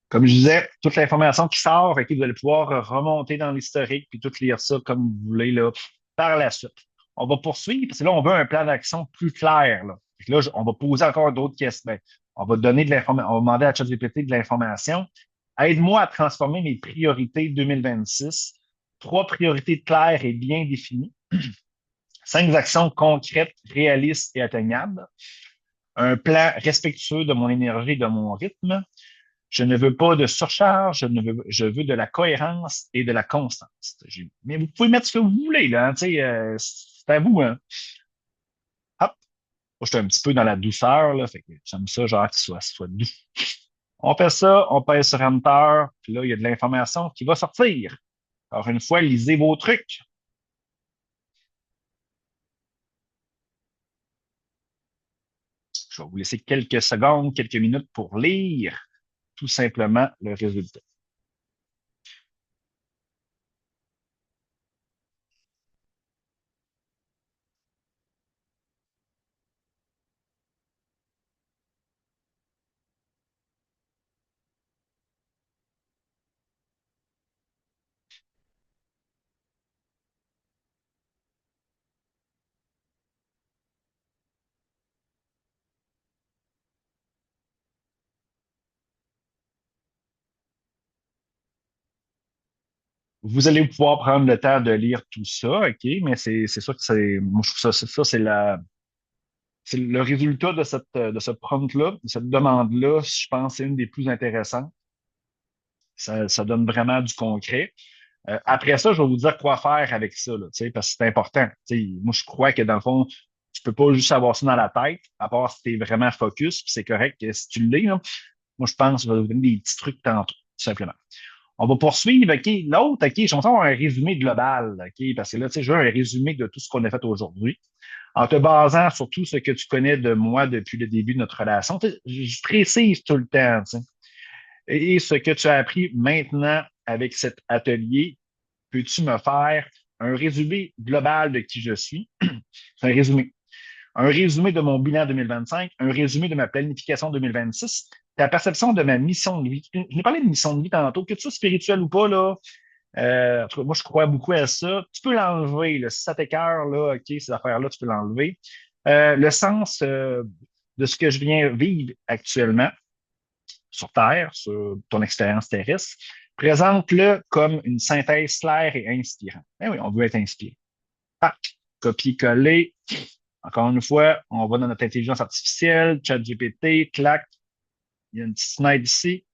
Comme je disais, toute l'information qui sort, OK, vous allez pouvoir remonter dans l'historique puis tout lire ça comme vous voulez là, par la suite. On va poursuivre parce que là, on veut un plan d'action plus clair. Là. Fait que là, on va poser encore d'autres questions. Ben, on va donner de l'information, on va demander à ChatGPT de l'information. Aide-moi à transformer mes priorités 2026. Trois priorités claires et bien définies. Cinq actions concrètes, réalistes et atteignables. Un plan respectueux de mon énergie et de mon rythme. Je ne veux pas de surcharge, je veux de la cohérence et de la constance. Mais vous pouvez mettre ce que vous voulez, là, hein, c'est à vous, hein. Hop, moi, je suis un petit peu dans la douceur, là, fait que j'aime ça, genre, que ce soit doux. On fait ça, on pèse sur Enter, puis là, il y a de l'information qui va sortir. Alors, une fois, lisez vos trucs. Je vais vous laisser quelques secondes, quelques minutes pour lire tout simplement le résultat. Vous allez pouvoir prendre le temps de lire tout ça, OK? Mais c'est sûr que moi, je trouve ça, c'est le résultat de ce prompt-là, de cette demande-là, je pense, c'est une des plus intéressantes. Ça donne vraiment du concret. Après ça, je vais vous dire quoi faire avec ça, là, parce que c'est important. Moi, je crois que dans le fond, tu peux pas juste avoir ça dans la tête, à part si tu es vraiment focus, puis c'est correct que si tu l'es, là. Moi, je pense que je vais vous donner des petits trucs tantôt, tout simplement. On va poursuivre, OK. L'autre, OK, je vais avoir un résumé global, OK, parce que là, tu sais, je veux un résumé de tout ce qu'on a fait aujourd'hui, en te basant sur tout ce que tu connais de moi depuis le début de notre relation. Tu sais, je précise tout le temps, tu sais. Et ce que tu as appris maintenant avec cet atelier, peux-tu me faire un résumé global de qui je suis? C'est un résumé. Un résumé de mon bilan 2025, un résumé de ma planification 2026, ta perception de ma mission de vie. Je n'ai parlé de mission de vie tantôt, que tu sois spirituel ou pas, là. En tout cas, moi, je crois beaucoup à ça. Tu peux l'enlever, là. Si ça t'écœure, là, OK, ces affaires-là, tu peux l'enlever. Le sens de ce que je viens vivre actuellement sur Terre, sur ton expérience terrestre, présente-le comme une synthèse claire et inspirante. Eh oui, on veut être inspiré. Tac, copier-coller. Encore une fois, on va dans notre intelligence artificielle, ChatGPT, clac, il y a une petite fenêtre ici.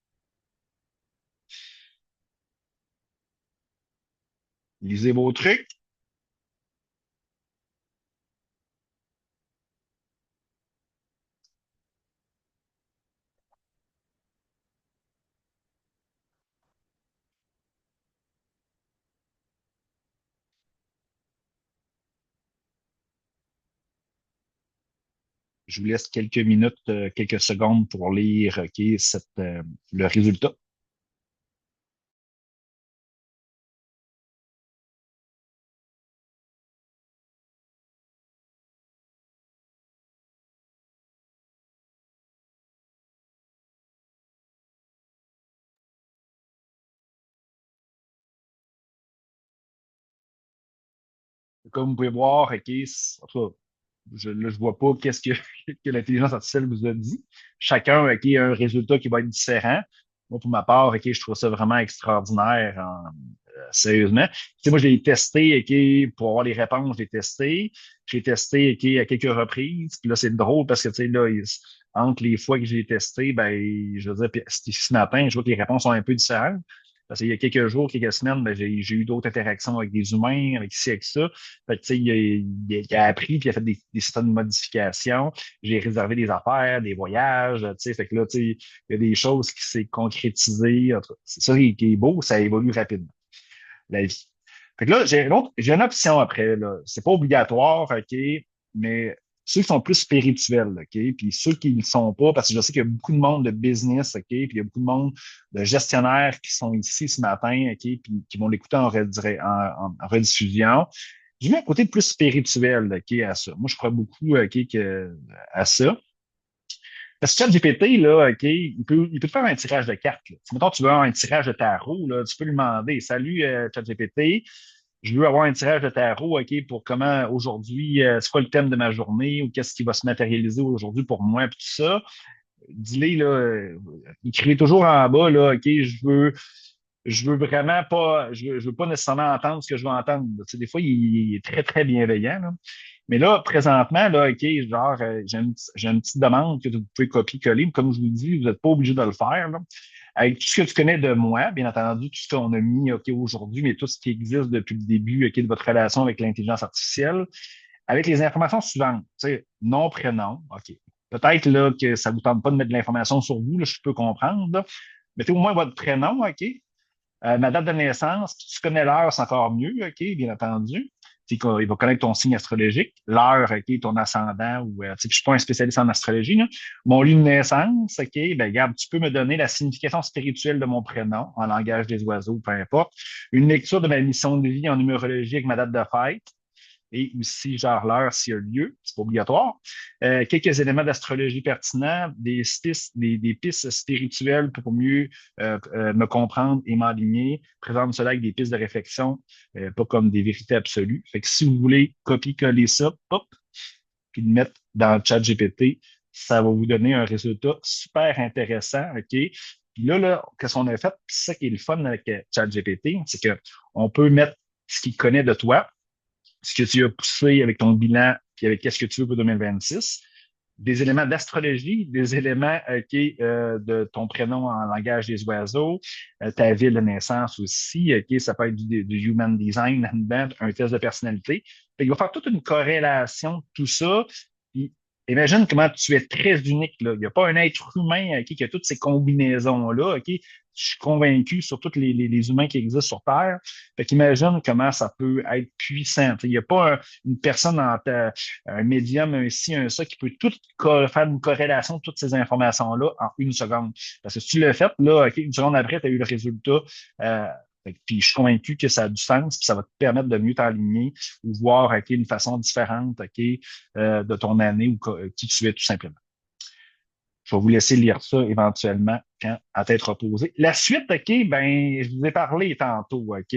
Lisez vos trucs. Je vous laisse quelques minutes, quelques secondes pour lire, OK, le résultat. Comme vous pouvez voir, OK, en tout cas, là, je vois pas qu'est-ce que, que l'intelligence artificielle vous a dit. Chacun, OK, a un résultat qui va être différent. Moi, pour ma part, OK, je trouve ça vraiment extraordinaire, sérieusement. Tu sais, moi, je l'ai testé, OK, pour avoir les réponses, je l'ai testé. J'ai testé, OK, à quelques reprises. Puis là, c'est drôle parce que, tu sais, là, entre les fois que j'ai testé, ben, je veux dire, puis ce matin, je vois que les réponses sont un peu différentes. Parce qu'il y a quelques jours, quelques semaines, ben, j'ai eu d'autres interactions avec des humains, avec ci, avec ça. Fait que, tu sais, il a appris puis il a fait des certaines modifications. J'ai réservé des affaires, des voyages, tu sais. Fait que là, tu sais, il y a des choses qui s'est concrétisées. C'est ça qui est beau, ça évolue rapidement, la vie. Fait que là, j'ai une option après, là. C'est pas obligatoire, OK, mais ceux qui sont plus spirituels, OK, puis ceux qui ne le sont pas, parce que je sais qu'il y a beaucoup de monde de business, OK, puis il y a beaucoup de monde de gestionnaires qui sont ici ce matin, OK, puis qui vont l'écouter en rediffusion. J'ai mis un côté plus spirituel, OK, à ça. Moi, je crois beaucoup, OK, à ça. Parce que ChatGPT, là, OK, il peut te faire un tirage de cartes, là. Si, mettons, tu veux avoir un tirage de tarot, là, tu peux lui demander, salut, ChatGPT, je veux avoir un tirage de tarot, OK, pour comment aujourd'hui, c'est quoi le thème de ma journée ou qu'est-ce qui va se matérialiser aujourd'hui pour moi, puis tout ça. Dis-les, là, écrivez toujours en bas, là, OK, je veux vraiment pas, je veux pas nécessairement entendre ce que je veux entendre. Tu sais, des fois, il est très, très bienveillant, là. Mais là, présentement, là, OK, genre, j'ai une petite demande que vous pouvez copier-coller. Comme je vous dis, vous n'êtes pas obligé de le faire, là. Avec tout ce que tu connais de moi, bien entendu, tout ce qu'on a mis, OK, aujourd'hui, mais tout ce qui existe depuis le début, OK, de votre relation avec l'intelligence artificielle, avec les informations suivantes, tu sais, nom, prénom, OK. Peut-être, là, que ça vous tente pas de mettre de l'information sur vous, là, je peux comprendre, là. Mettez au moins votre prénom, OK? Ma date de naissance, si tu connais l'heure, c'est encore mieux, OK, bien entendu. Il va connaître ton signe astrologique, l'heure, OK, ton ascendant, ou je suis pas un spécialiste en astrologie, là. Mon lieu de naissance, OK, ben regarde, tu peux me donner la signification spirituelle de mon prénom en langage des oiseaux, peu importe. Une lecture de ma mission de vie en numérologie avec ma date de fête et aussi genre l'heure s'il y a lieu, c'est pas obligatoire. Quelques éléments d'astrologie pertinents, des pistes spirituelles pour mieux me comprendre et m'aligner. Présente cela avec des pistes de réflexion, pas comme des vérités absolues. Fait que si vous voulez copier-coller ça, hop, puis le mettre dans le chat GPT, ça va vous donner un résultat super intéressant, OK? Puis là, qu'est-ce qu'on a fait? Puis c'est ça qui est le fun avec ChatGPT, c'est que on peut mettre ce qu'il connaît de toi, ce que tu as poussé avec ton bilan, puis avec qu'est-ce que tu veux pour 2026, des éléments d'astrologie, des éléments de ton prénom en langage des oiseaux, ta ville de naissance aussi, ça peut être du human design là-dedans, un test de personnalité. Fait il va faire toute une corrélation de tout ça. Puis, imagine comment tu es très unique, là. Il n'y a pas un être humain qui a toutes ces combinaisons-là. Je suis convaincu sur tous les humains qui existent sur Terre. Fait qu'imagine comment ça peut être puissant. Il n'y a pas une personne un médium, un ci, un ça, qui peut tout faire une corrélation de toutes ces informations-là en une seconde. Parce que si tu l'as fait, là, OK, une seconde après, tu as eu le résultat. Euh, puis je suis convaincu que ça a du sens, puis ça va te permettre de mieux t'aligner ou voir une façon différente de ton année ou qui tu es tout simplement. Je vais vous laisser lire ça éventuellement quand à tête reposée. La suite, OK, ben, je vous ai parlé tantôt, OK?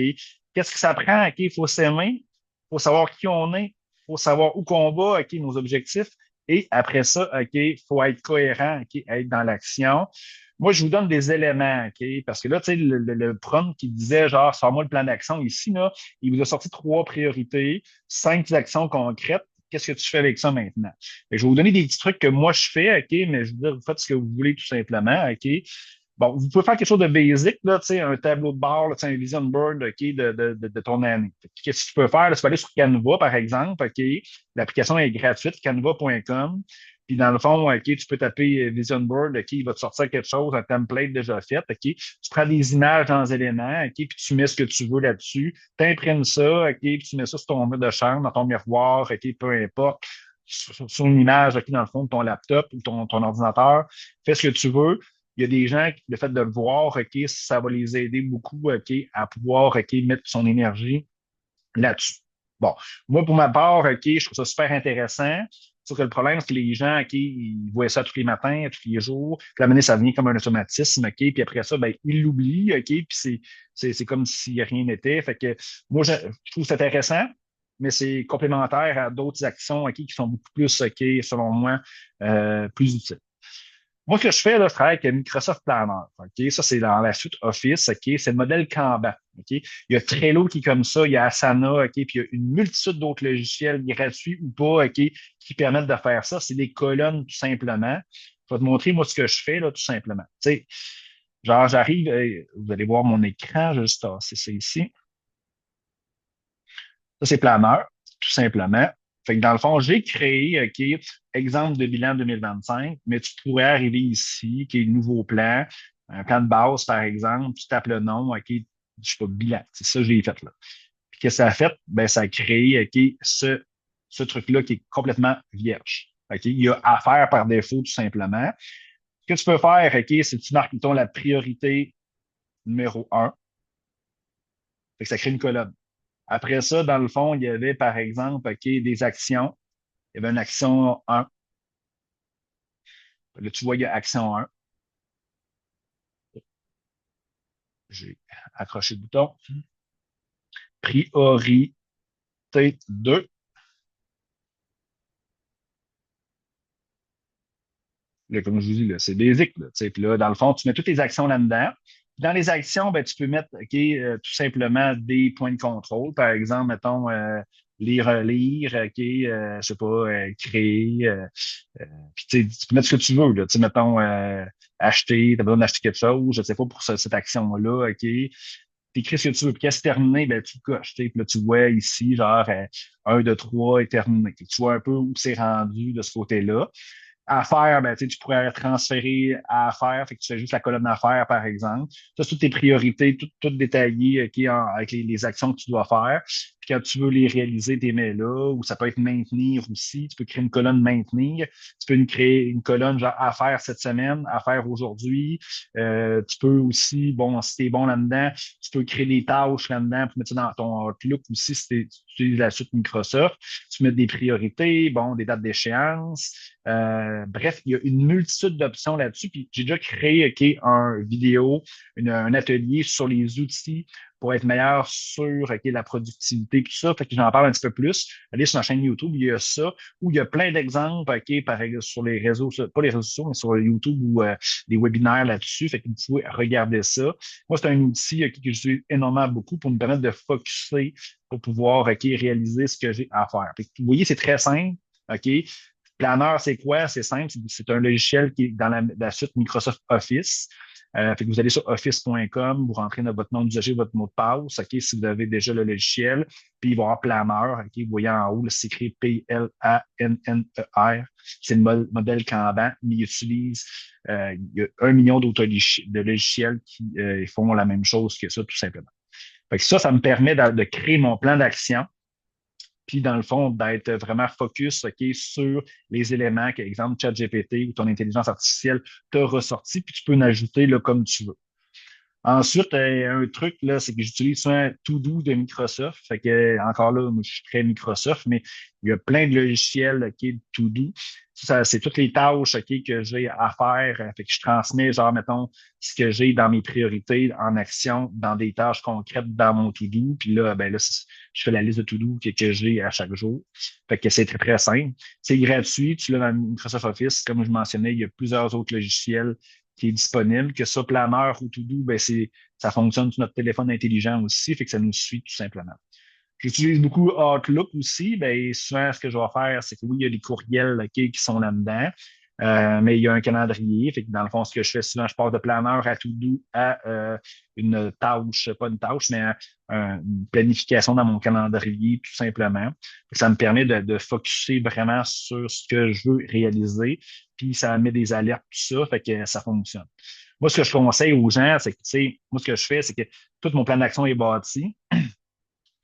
Qu'est-ce que ça prend? OK, il faut s'aimer, il faut savoir qui on est, il faut savoir où qu'on va, OK, nos objectifs. Et après ça, OK, il faut être cohérent, OK, être dans l'action. Moi, je vous donne des éléments, OK? Parce que là, tu sais, le prompt qui disait, genre, sors-moi le plan d'action ici, là, il vous a sorti 3 priorités, 5 actions concrètes. Qu'est-ce que tu fais avec ça maintenant? Fait que je vais vous donner des petits trucs que moi je fais, OK, mais je veux dire, vous faites ce que vous voulez tout simplement, OK? Bon, vous pouvez faire quelque chose de basique, là, tu sais, un tableau de bord, là, tu sais, un vision board, OK, de ton année. Qu'est-ce que tu peux faire? Là, tu peux aller sur Canva, par exemple, OK? L'application est gratuite, canva.com. Puis dans le fond, OK, tu peux taper Vision Board, OK, il va te sortir quelque chose, un template déjà fait, OK. Tu prends des images dans les éléments, OK, puis tu mets ce que tu veux là-dessus. Tu imprimes ça, OK, puis tu mets ça sur ton mur de chambre, dans ton miroir, OK, peu importe, sur une image, OK, dans le fond de ton laptop ou ton ordinateur. Fais ce que tu veux. Il y a des gens, le fait de le voir, OK, ça va les aider beaucoup, OK, à pouvoir, OK, mettre son énergie là-dessus. Bon, moi, pour ma part, OK, je trouve ça super intéressant. Sauf que le problème, c'est que les gens, OK, ils voient ça tous les matins, tous les jours. Puis la ça devient comme un automatisme, OK. Puis après ça, ben, ils l'oublient, OK. Puis c'est comme si rien n'était. Fait que moi, je trouve ça intéressant, mais c'est complémentaire à d'autres actions, OK, qui sont beaucoup plus, OK, selon moi, plus utiles. Moi, ce que je fais, là, je travaille avec Microsoft Planner. OK? Ça, c'est dans la suite Office. OK? C'est le modèle Kanban. OK? Il y a Trello qui est comme ça, il y a Asana, OK? Puis il y a une multitude d'autres logiciels gratuits ou pas, OK, qui permettent de faire ça. C'est des colonnes, tout simplement. Je vais te montrer, moi, ce que je fais, là, tout simplement. Tu sais, genre, j'arrive, vous allez voir mon écran, je vais juste tasser ça ici. Ça, c'est Planner, tout simplement. Fait que dans le fond, j'ai créé, OK, exemple de bilan 2025, mais tu pourrais arriver ici, qui est le nouveau plan, un plan de base, par exemple, tu tapes le nom, OK, je sais pas, bilan. C'est ça que j'ai fait là. Puis qu'est-ce que ça a fait? Ben, ça a créé, OK, ce truc-là qui est complètement vierge. OK, il y a à faire par défaut, tout simplement. Ce que tu peux faire, OK, c'est que tu marques, mettons, la priorité numéro 1. Fait que ça crée une colonne. Après ça, dans le fond, il y avait, par exemple, OK, des actions. Il y avait une action 1. Là, tu vois, il y a action 1. J'ai accroché le bouton. priorité 2. Là, comme je vous dis, là, c'est basic. Là, tu sais. Puis là, dans le fond, tu mets toutes tes actions là-dedans. Dans les actions, ben, tu peux mettre tout simplement des points de contrôle. Par exemple, mettons, lire, relire, je sais pas, créer. Puis tu peux mettre ce que tu veux. Là, tu sais, mettons, acheter, tu as besoin d'acheter quelque chose, je sais pas, pour cette action-là, OK. T'écris ce que tu veux. Puis quand c'est terminé, ben, tu coches. Puis là, tu vois ici, genre, 1, 2, 3 est terminé. Puis tu vois un peu où c'est rendu de ce côté-là. Affaires, ben, tu pourrais transférer à affaires, fait que tu fais juste la colonne affaires, par exemple. Ça, c'est toutes tes priorités, toutes détaillées, avec les actions que tu dois faire. Puis quand tu veux les réaliser, tu les mets là, ou ça peut être maintenir aussi. Tu peux créer une colonne maintenir. Tu peux créer une colonne genre affaires cette semaine, affaires aujourd'hui. Tu peux aussi, bon, si tu es bon là-dedans, tu peux créer des tâches là-dedans pour mettre ça dans ton Outlook aussi si tu utilises la suite Microsoft. Tu mets des priorités, bon, des dates d'échéance. Bref, il y a une multitude d'options là-dessus. Puis j'ai déjà créé un vidéo, un atelier sur les outils pour être meilleur sur la productivité, tout ça. Fait que j'en parle un petit peu plus. Allez sur ma chaîne YouTube, il y a ça, où il y a plein d'exemples sur les réseaux, pas les réseaux sociaux, mais sur YouTube ou des webinaires là-dessus. Fait que vous pouvez regarder ça. Moi, c'est un outil que j'utilise énormément beaucoup pour me permettre de focusser pour pouvoir réaliser ce que j'ai à faire. Fait que, vous voyez, c'est très simple. OK? Planner, c'est quoi? C'est simple. C'est un logiciel qui est dans la suite Microsoft Office. Fait que vous allez sur office.com, vous rentrez dans votre nom d'usager, votre mot de passe, OK, si vous avez déjà le logiciel, puis il va y avoir Planner, OK, vous voyez en haut, c'est écrit Planner. C'est le modèle Kanban, mais il y a 1 million d'autres de logiciels qui font la même chose que ça, tout simplement. Fait que ça me permet de créer mon plan d'action puis dans le fond, d'être vraiment focus sur les éléments que, exemple, ChatGPT ou ton intelligence artificielle t'a ressorti, puis tu peux en ajouter là, comme tu veux. Ensuite, un truc, là, c'est que j'utilise souvent To-Do de Microsoft. Fait que, encore là, moi, je suis très Microsoft, mais il y a plein de logiciels, de To-Do. Ça, c'est toutes les tâches, que j'ai à faire. Fait que je transmets, genre, mettons, ce que j'ai dans mes priorités en action, dans des tâches concrètes dans mon To-Do. Puis là, ben là, je fais la liste de To-Do que j'ai à chaque jour. Fait que c'est très, très simple. C'est gratuit. Tu l'as dans Microsoft Office. Comme je mentionnais, il y a plusieurs autres logiciels qui est disponible, que ça, Planner ou To-Do, ben ça fonctionne sur notre téléphone intelligent aussi, fait que ça nous suit tout simplement. J'utilise beaucoup Outlook aussi. Ben, souvent, ce que je vais faire, c'est que oui, il y a des courriels qui sont là-dedans, mais il y a un calendrier. Fait que dans le fond, ce que je fais souvent, je passe de planeur à to-do à une tâche, pas une tâche, mais une planification dans mon calendrier, tout simplement. Ça me permet de focusser vraiment sur ce que je veux réaliser. Puis ça met des alertes, tout ça, fait que ça fonctionne. Moi, ce que je conseille aux gens, c'est que, tu sais, moi, ce que je fais, c'est que tout mon plan d'action est bâti.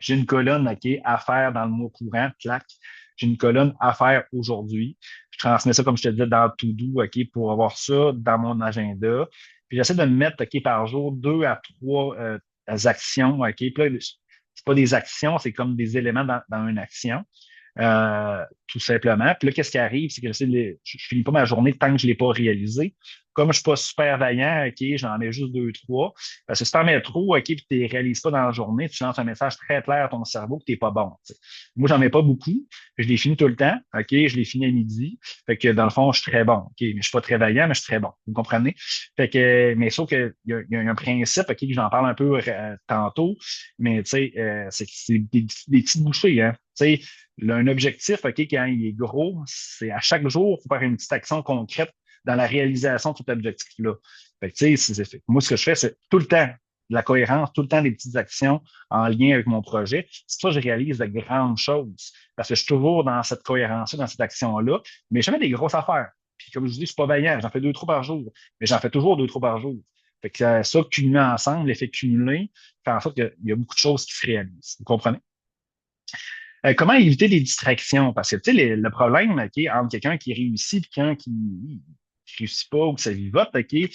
J'ai une colonne, OK, à faire dans le mois courant, clac. J'ai une colonne à faire aujourd'hui. Je transmets ça, comme je te disais, dans To-Do, OK, pour avoir ça dans mon agenda. Puis j'essaie de me mettre, OK, par jour, 2 à 3 actions, OK. Puis là, c'est pas des actions, c'est comme des éléments dans une action. Tout simplement. Puis là, qu'est-ce qui arrive? C'est que je finis pas ma journée tant que je l'ai pas réalisé. Comme je suis pas super vaillant, OK, j'en mets juste 2, 3. Parce que si t'en mets trop, OK, puis tu les réalises pas dans la journée, tu lances un message très clair à ton cerveau que t'es pas bon. T'sais. Moi, j'en mets pas beaucoup. Je les finis tout le temps. OK, je les finis à midi. Fait que dans le fond, je suis très bon. OK, mais je suis pas très vaillant, mais je suis très bon. Vous comprenez? Fait que, mais sauf que il y a un principe, OK, que j'en parle un peu tantôt, mais tu sais, c'est des petites bouchées, hein. Tu sais, un objectif, OK, quand il est gros, c'est à chaque jour, il faut faire une petite action concrète dans la réalisation de cet objectif-là. Fait que, tu sais, moi, ce que je fais, c'est tout le temps de la cohérence, tout le temps des petites actions en lien avec mon projet. C'est pour ça que je réalise de grandes choses. Parce que je suis toujours dans cette cohérence dans cette action-là, mais jamais des grosses affaires. Puis comme je vous dis, je suis pas vaillant, j'en fais 2, 3 par jour, mais j'en fais toujours 2, 3 par jour. Fait que ça, cumulé ensemble, l'effet cumulé, fait en sorte qu'il y a beaucoup de choses qui se réalisent. Vous comprenez? Comment éviter les distractions? Parce que, tu sais, le problème, OK, entre quelqu'un qui réussit et quelqu'un qui réussit pas ou que ça vivote, OK,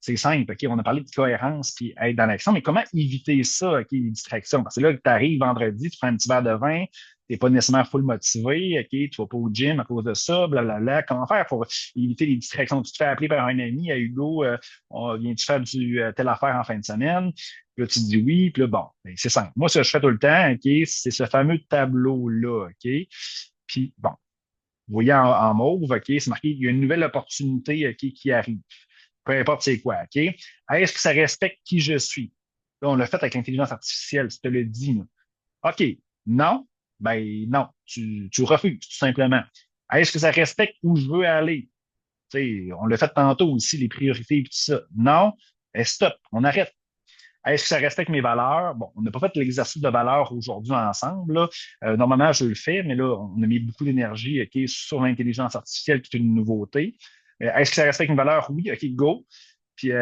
c'est simple, OK? On a parlé de cohérence puis être dans l'action, mais comment éviter ça, OK, les distractions? Parce que là, tu arrives vendredi, tu prends un petit verre de vin, tu n'es pas nécessairement full motivé, OK, tu vas pas au gym à cause de ça, blablabla. Comment faire pour éviter les distractions? Tu te fais appeler par un ami, à Hugo, viens-tu faire du telle affaire en fin de semaine? Puis là, tu te dis oui, puis là, bon, ben, c'est simple. Moi, ce que je fais tout le temps, OK, c'est ce fameux tableau-là, OK? Puis, bon, vous voyez en mauve, OK, c'est marqué, il y a une nouvelle opportunité, OK, qui arrive. Peu importe c'est quoi, OK? Est-ce que ça respecte qui je suis? Là, on l'a fait avec l'intelligence artificielle, je te le dis. Là. OK, non, ben non, tu refuses, tout simplement. Est-ce que ça respecte où je veux aller? Tu sais, on l'a fait tantôt aussi, les priorités et tout ça. Non, stop, on arrête. Est-ce que ça respecte mes valeurs? Bon, on n'a pas fait l'exercice de valeurs aujourd'hui ensemble. Là. Normalement, je le fais, mais là, on a mis beaucoup d'énergie sur l'intelligence artificielle, qui est une nouveauté. Est-ce que ça respecte mes valeurs? Oui, OK, go. Puis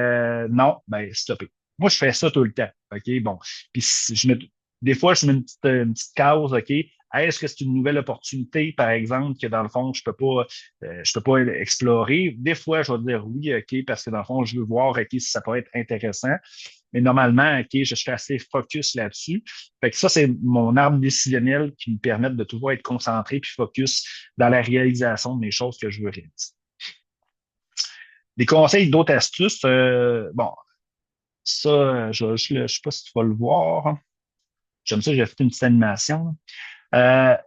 non, ben stoppé. Moi, je fais ça tout le temps. OK, bon. Puis des fois, je mets une petite case, OK. Est-ce que c'est une nouvelle opportunité, par exemple, que dans le fond, je peux pas explorer? Des fois, je vais dire oui, OK, parce que dans le fond, je veux voir, OK, si ça peut être intéressant. Mais normalement, OK, je suis assez focus là-dessus. Fait que ça, c'est mon arme décisionnelle qui me permet de toujours être concentré puis focus dans la réalisation de mes choses que je veux réaliser. Des conseils, d'autres astuces. Bon, ça, je sais pas si tu vas le voir. J'aime ça, j'ai fait une petite animation.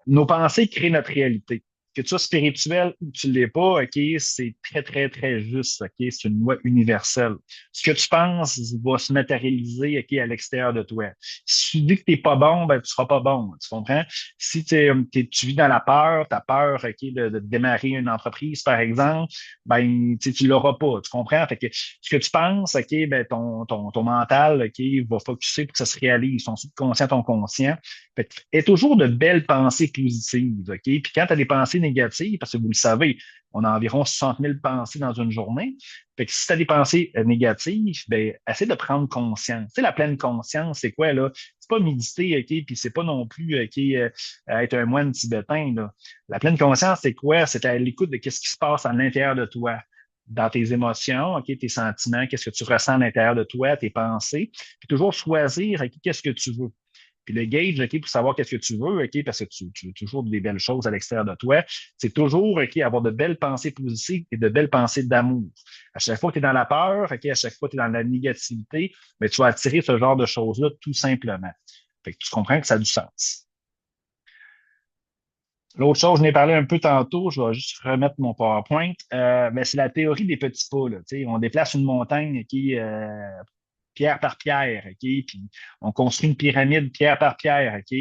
Nos pensées créent notre réalité. Que tu sois spirituel ou que tu ne l'es pas, OK, c'est très, très, très juste, OK? C'est une loi universelle. Ce que tu penses va se matérialiser, OK, à l'extérieur de toi. Si tu dis que tu n'es pas bon, ben, tu seras pas bon. Tu comprends? Si tu vis dans la peur, tu as peur, OK, de démarrer une entreprise, par exemple, ben, tu l'auras pas. Tu comprends? Fait que ce que tu penses, OK, ben, ton mental, OK, va focuser pour que ça se réalise. Ton subconscient, ton conscient. Fait que, aie toujours de belles pensées positives, OK? Puis quand tu as des pensées négatives, parce que vous le savez, on a environ 60 000 pensées dans une journée. Fait que si tu as des pensées négatives, ben, essaie de prendre conscience. Tu sais, la pleine conscience, c'est quoi, là? C'est pas méditer, OK? Puis c'est pas non plus, OK, être un moine tibétain, là. La pleine conscience, c'est quoi? C'est à l'écoute de qu'est-ce qui se passe à l'intérieur de toi, dans tes émotions, OK, tes sentiments, qu'est-ce que tu ressens à l'intérieur de toi, tes pensées. Puis toujours choisir, OK, qu'est-ce que tu veux. Puis le gauge, OK, pour savoir qu'est-ce que tu veux, OK, parce que tu veux toujours des belles choses à l'extérieur de toi, c'est toujours, OK, avoir de belles pensées positives et de belles pensées d'amour. À chaque fois que tu es dans la peur, OK, à chaque fois que tu es dans la négativité, mais tu vas attirer ce genre de choses-là tout simplement. Fait que tu comprends que ça a du sens. L'autre chose, je n'ai parlé un peu tantôt, je vais juste remettre mon PowerPoint, mais c'est la théorie des petits pas. Là, on déplace une montagne qui, pierre par pierre, OK? Puis on construit une pyramide pierre par pierre, OK?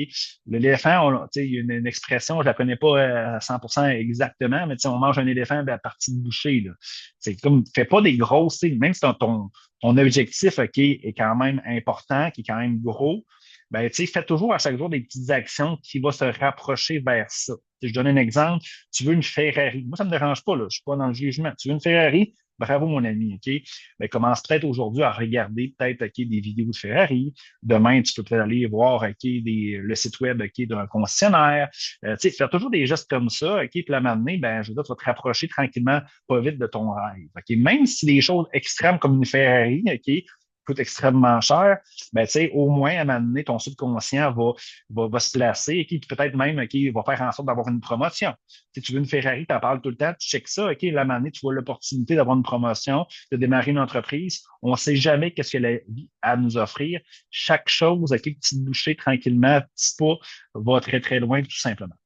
L'éléphant, il y a une expression, je la connais pas à 100% exactement, mais on mange un éléphant à partie de bouchée, là. C'est comme, fais pas des grosses, même si ton objectif, OK, est quand même important, qui est quand même gros, ben, fais toujours à chaque jour des petites actions qui vont se rapprocher vers ça. Je donne un exemple. Tu veux une Ferrari. Moi, ça me dérange pas, là. Je suis pas dans le jugement. Tu veux une Ferrari? Bravo, mon ami, OK? Ben, commence peut-être aujourd'hui à regarder peut-être, OK, des vidéos de Ferrari. Demain, tu peux peut-être aller voir, OK, le site web, OK, d'un concessionnaire. Tu sais, faire toujours des gestes comme ça, OK? Puis la donné, ben, je veux dire, tu vas te rapprocher tranquillement, pas vite de ton rêve, OK? Même si des choses extrêmes comme une Ferrari, OK, coûte extrêmement cher, ben, tu sais, au moins, à un moment donné, ton subconscient va se placer et qui peut-être même qui va faire en sorte d'avoir une promotion. Si tu veux une Ferrari, tu en parles tout le temps, tu checkes ça, OK, là, à un moment donné, tu vois l'opportunité d'avoir une promotion, de démarrer une entreprise. On ne sait jamais qu'est-ce que la vie a à nous offrir. Chaque chose, OK, petit bouchée tranquillement, petit pas, va très, très loin, tout simplement.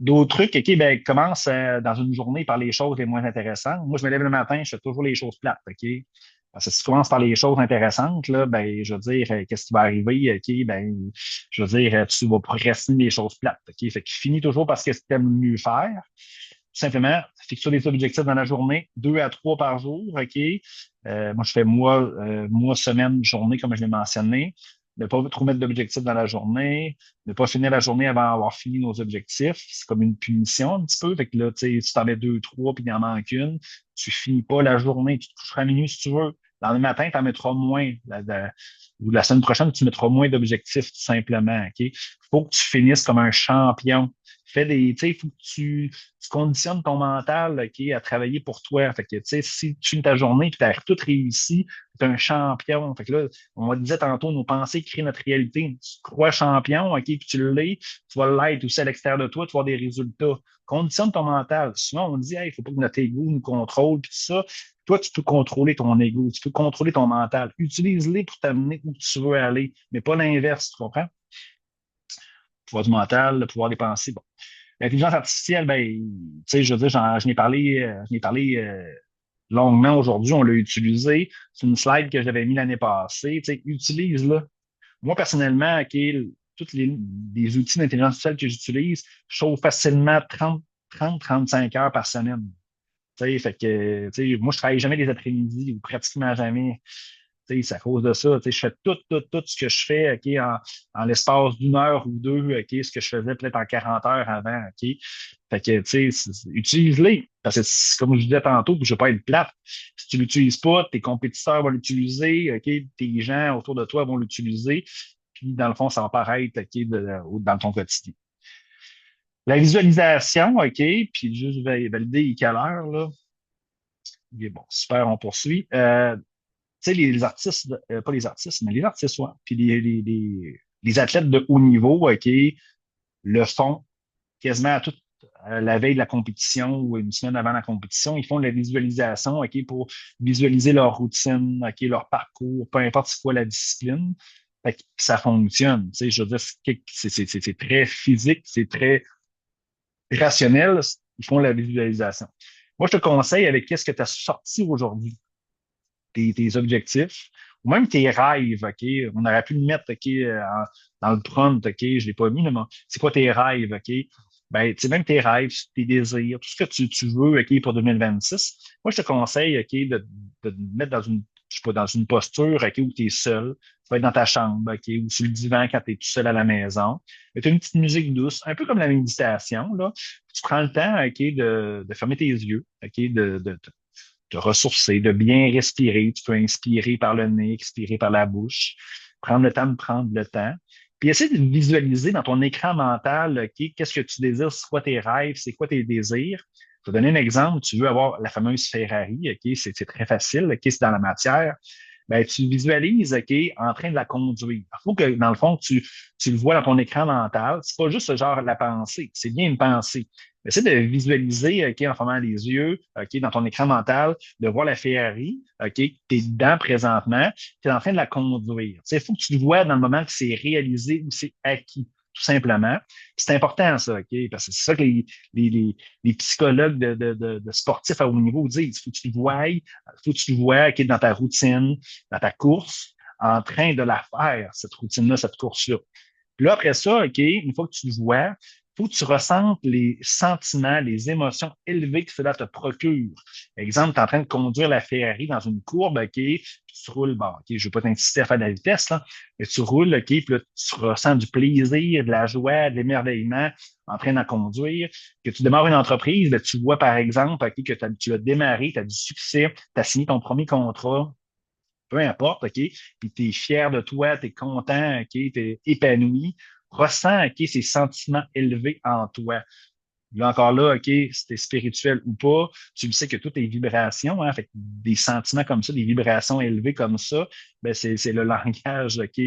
D'autres trucs, OK, ben, commence dans une journée par les choses les moins intéressantes. Moi, je me lève le matin, je fais toujours les choses plates, OK? Parce que si tu commences par les choses intéressantes, là, ben, je veux dire, qu'est-ce qui va arriver? OK, ben, je veux dire, tu vas procrastiner les choses plates, OK? Fait que finis toujours parce que tu aimes mieux faire. Tout simplement, fixe des objectifs dans la journée, 2 à 3 par jour, OK? Moi, je fais mois, semaine, journée, comme je l'ai mentionné. Ne pas trop mettre d'objectifs dans la journée, ne pas finir la journée avant d'avoir fini nos objectifs. C'est comme une punition un petit peu. Fait que là, tu sais, tu t'en mets 2, 3, puis il en manque une. Tu finis pas la journée. Tu te coucheras à minuit si tu veux. Dans le matin, tu en mettras moins. Ou la semaine prochaine, tu mettras moins d'objectifs, tout simplement. OK? Faut que tu finisses comme un champion. Tu sais, il faut que tu conditionnes ton mental, OK, à travailler pour toi. Fait que, tu sais, si tu finis ta journée, puis tu as tout réussi, tu es un champion. Fait que là, on disait tantôt, nos pensées créent notre réalité. Tu crois champion, OK, puis tu l'es, tu vas l'être aussi à l'extérieur de toi, tu vas avoir des résultats. Conditionne ton mental. Souvent, on dit, hey, il faut pas que notre ego nous contrôle, puis tout ça. Toi, tu peux contrôler ton ego, tu peux contrôler ton mental. Utilise-les pour t'amener où tu veux aller, mais pas l'inverse, tu comprends? Le pouvoir du mental, le pouvoir des pensées. Bon. L'intelligence artificielle, ben, tu sais, je veux dire, j'en ai parlé longuement aujourd'hui, on l'a utilisé. C'est une slide que j'avais mis l'année passée. Tu sais, utilise-la. Moi, personnellement, OK, tous les outils d'intelligence artificielle que j'utilise, je sauve facilement 35 heures par semaine. Tu sais, fait que, tu sais, moi, je travaille jamais les après-midi ou pratiquement jamais. Tu sais, c'est à cause de ça. Tu sais, je fais tout ce que je fais, OK, en l'espace d'une heure ou deux, OK, ce que je faisais peut-être en 40 heures avant, OK. Fait que, tu sais, utilise-les. Parce que, comme je disais tantôt, puis je vais pas être plate. Si tu l'utilises pas, tes compétiteurs vont l'utiliser, OK, tes gens autour de toi vont l'utiliser. Puis, dans le fond, ça va paraître, OK, dans ton quotidien. La visualisation, OK, puis juste valider quelle heure, là. Ok, bon, super, on poursuit. Tu sais, les artistes, pas les artistes, mais les artistes, ouais. Puis les athlètes de haut niveau, OK, le font quasiment à toute la veille de la compétition ou une semaine avant la compétition. Ils font de la visualisation, OK, pour visualiser leur routine, OK, leur parcours, peu importe c'est quoi la discipline. Fait que ça fonctionne. Tu sais, je veux dire, c'est très physique, c'est très rationnel. Ils font la visualisation. Moi, je te conseille avec qu'est-ce que tu as sorti aujourd'hui tes objectifs, ou même tes rêves, OK? On aurait pu le mettre, OK, dans le prompt, OK? Je l'ai pas mis, mais c'est quoi tes rêves, OK? Ben, tu sais, même tes rêves, tes désirs, tout ce que tu veux, OK, pour 2026. Moi, je te conseille, OK, de te mettre dans une, je sais pas, dans une posture, OK, où tu es seul. Tu vas être dans ta chambre, OK, ou sur le divan quand tu es tout seul à la maison. Mais tu as une petite musique douce, un peu comme la méditation, là. Tu prends le temps, OK, de fermer tes yeux, OK, de ressourcer, de bien respirer. Tu peux inspirer par le nez, expirer par la bouche. Prendre le temps de prendre le temps. Puis essaie de visualiser dans ton écran mental, OK, qu'est-ce que tu désires, c'est quoi tes rêves, c'est quoi tes désirs. Je vais donner un exemple. Tu veux avoir la fameuse Ferrari, OK, c'est très facile, OK, c'est dans la matière. Ben, tu visualises, OK, en train de la conduire. Il faut que, dans le fond, tu le vois dans ton écran mental. C'est pas juste ce genre de la pensée. C'est bien une pensée. Essaie de visualiser, OK, en fermant les yeux, OK, dans ton écran mental, de voir la Ferrari, OK, tu es dedans présentement, tu es en train de la conduire. Il faut que tu le vois dans le moment que c'est réalisé ou c'est acquis, tout simplement. C'est important, ça, OK, parce que c'est ça que les psychologues de sportifs à haut niveau disent. Il faut que tu le vois, il faut que tu le vois, OK, dans ta routine, dans ta course, en train de la faire, cette routine-là, cette course-là. Puis là, après ça, OK, une fois que tu le vois, il faut que tu ressentes les sentiments, les émotions élevées que cela te procure. Exemple, tu es en train de conduire la Ferrari dans une courbe, OK, puis tu roules, bon, OK, je ne vais pas t'inciter à faire de la vitesse, là, mais tu roules, OK, puis là, tu ressens du plaisir, de la joie, de l'émerveillement en train de conduire. Que tu démarres une entreprise, là, tu vois, par exemple, OK, que tu as démarré, tu as du succès, tu as signé ton premier contrat, peu importe, OK? Puis tu es fier de toi, tu es content, OK? Tu es épanoui. Ressens, OK, ces sentiments élevés en toi. Là encore là, OK, si t'es spirituel ou pas, tu le sais que tout est vibration, hein? Fait que des sentiments comme ça, des vibrations élevées comme ça, ben c'est le langage, OK,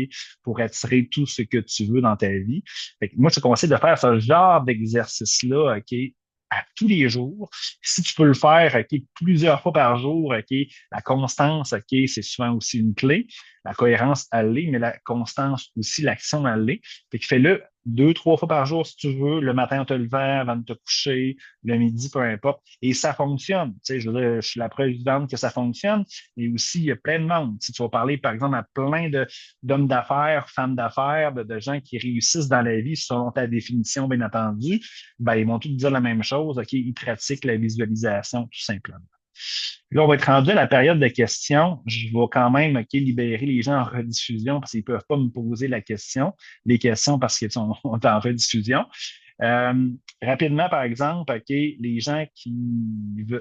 pour attirer tout ce que tu veux dans ta vie. Fait que moi, je te conseille de faire ce genre d'exercice-là, OK, à tous les jours. Si tu peux le faire, OK, plusieurs fois par jour, OK, la constance, OK, c'est souvent aussi une clé. La cohérence, elle l'est, mais la constance aussi, l'action, elle l'est. Fait que fais-le deux, trois fois par jour si tu veux, le matin en te levant, avant de te coucher, le midi, peu importe. Et ça fonctionne. Tu sais, je veux dire, je suis la preuve vivante que ça fonctionne, mais aussi, il y a plein de monde. Si tu vas parler, par exemple, à plein d'hommes d'affaires, femmes d'affaires, de gens qui réussissent dans la vie selon ta définition, bien entendu, ben, ils vont tous dire la même chose. OK, ils pratiquent la visualisation, tout simplement. Là, on va être rendu à la période de questions. Je vais quand même, OK, libérer les gens en rediffusion parce qu'ils ne peuvent pas me poser les questions parce qu'ils sont en rediffusion. Rapidement, par exemple, OK, les gens qui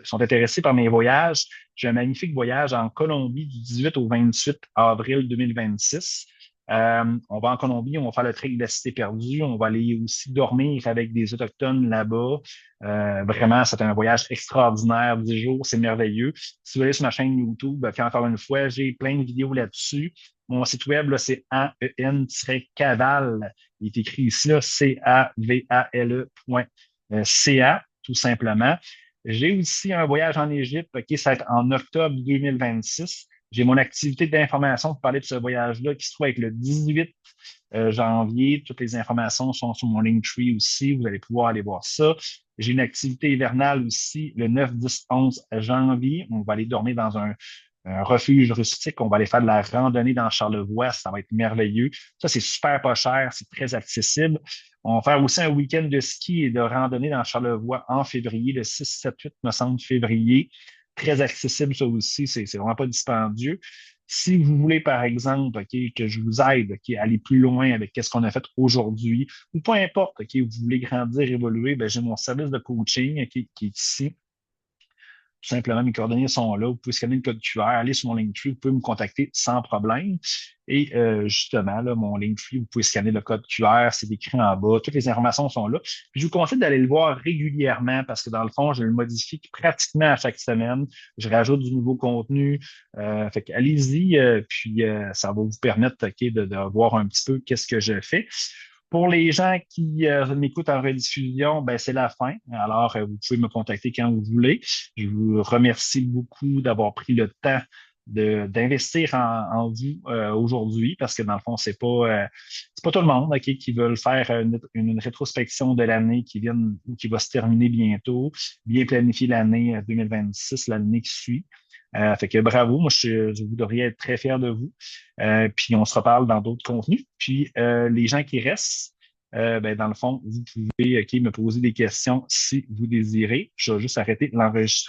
sont intéressés par mes voyages, j'ai un magnifique voyage en Colombie du 18 au 28 avril 2026. On va en Colombie, on va faire le trek de la Cité perdue. On va aller aussi dormir avec des Autochtones là-bas. Vraiment, c'est un voyage extraordinaire, 10 jours, c'est merveilleux. Si vous allez sur ma chaîne YouTube, puis encore une fois, j'ai plein de vidéos là-dessus. Mon site web, là, c'est aen-caval. Il est écrit ici, là, cavale.ca, tout simplement. J'ai aussi un voyage en Égypte, OK, ça va être en octobre 2026. J'ai mon activité d'information pour parler de ce voyage-là qui se trouve avec le 18 janvier. Toutes les informations sont sur mon Linktree aussi. Vous allez pouvoir aller voir ça. J'ai une activité hivernale aussi le 9, 10, 11 janvier. On va aller dormir dans un refuge rustique. On va aller faire de la randonnée dans Charlevoix. Ça va être merveilleux. Ça, c'est super pas cher. C'est très accessible. On va faire aussi un week-end de ski et de randonnée dans Charlevoix en février, le 6, 7, 8, me semble, février. Très accessible, ça aussi. C'est vraiment pas dispendieux. Si vous voulez, par exemple, OK, que je vous aide, OK, à aller plus loin avec ce qu'on a fait aujourd'hui, ou peu importe, OK, vous voulez grandir, évoluer, ben, j'ai mon service de coaching, OK, qui est ici. Tout simplement, mes coordonnées sont là. Vous pouvez scanner le code QR, aller sur mon Linktree, vous pouvez me contacter sans problème. Et justement, là, mon Linktree, vous pouvez scanner le code QR, c'est écrit en bas. Toutes les informations sont là. Puis je vous conseille d'aller le voir régulièrement parce que dans le fond, je le modifie pratiquement à chaque semaine. Je rajoute du nouveau contenu. Fait que allez-y, puis ça va vous permettre, OK, de voir un petit peu qu'est-ce que je fais. Pour les gens qui m'écoutent en rediffusion, ben c'est la fin. Alors, vous pouvez me contacter quand vous voulez. Je vous remercie beaucoup d'avoir pris le temps d'investir en vous aujourd'hui, parce que dans le fond, c'est pas tout le monde OK, qui veut faire une rétrospection de l'année qui vient ou qui va se terminer bientôt, bien planifier l'année 2026, l'année qui suit. Fait que bravo, moi vous devriez être très fier de vous. Puis on se reparle dans d'autres contenus. Puis les gens qui restent, ben, dans le fond, vous pouvez OK, me poser des questions si vous désirez. Je vais juste arrêter l'enregistrement.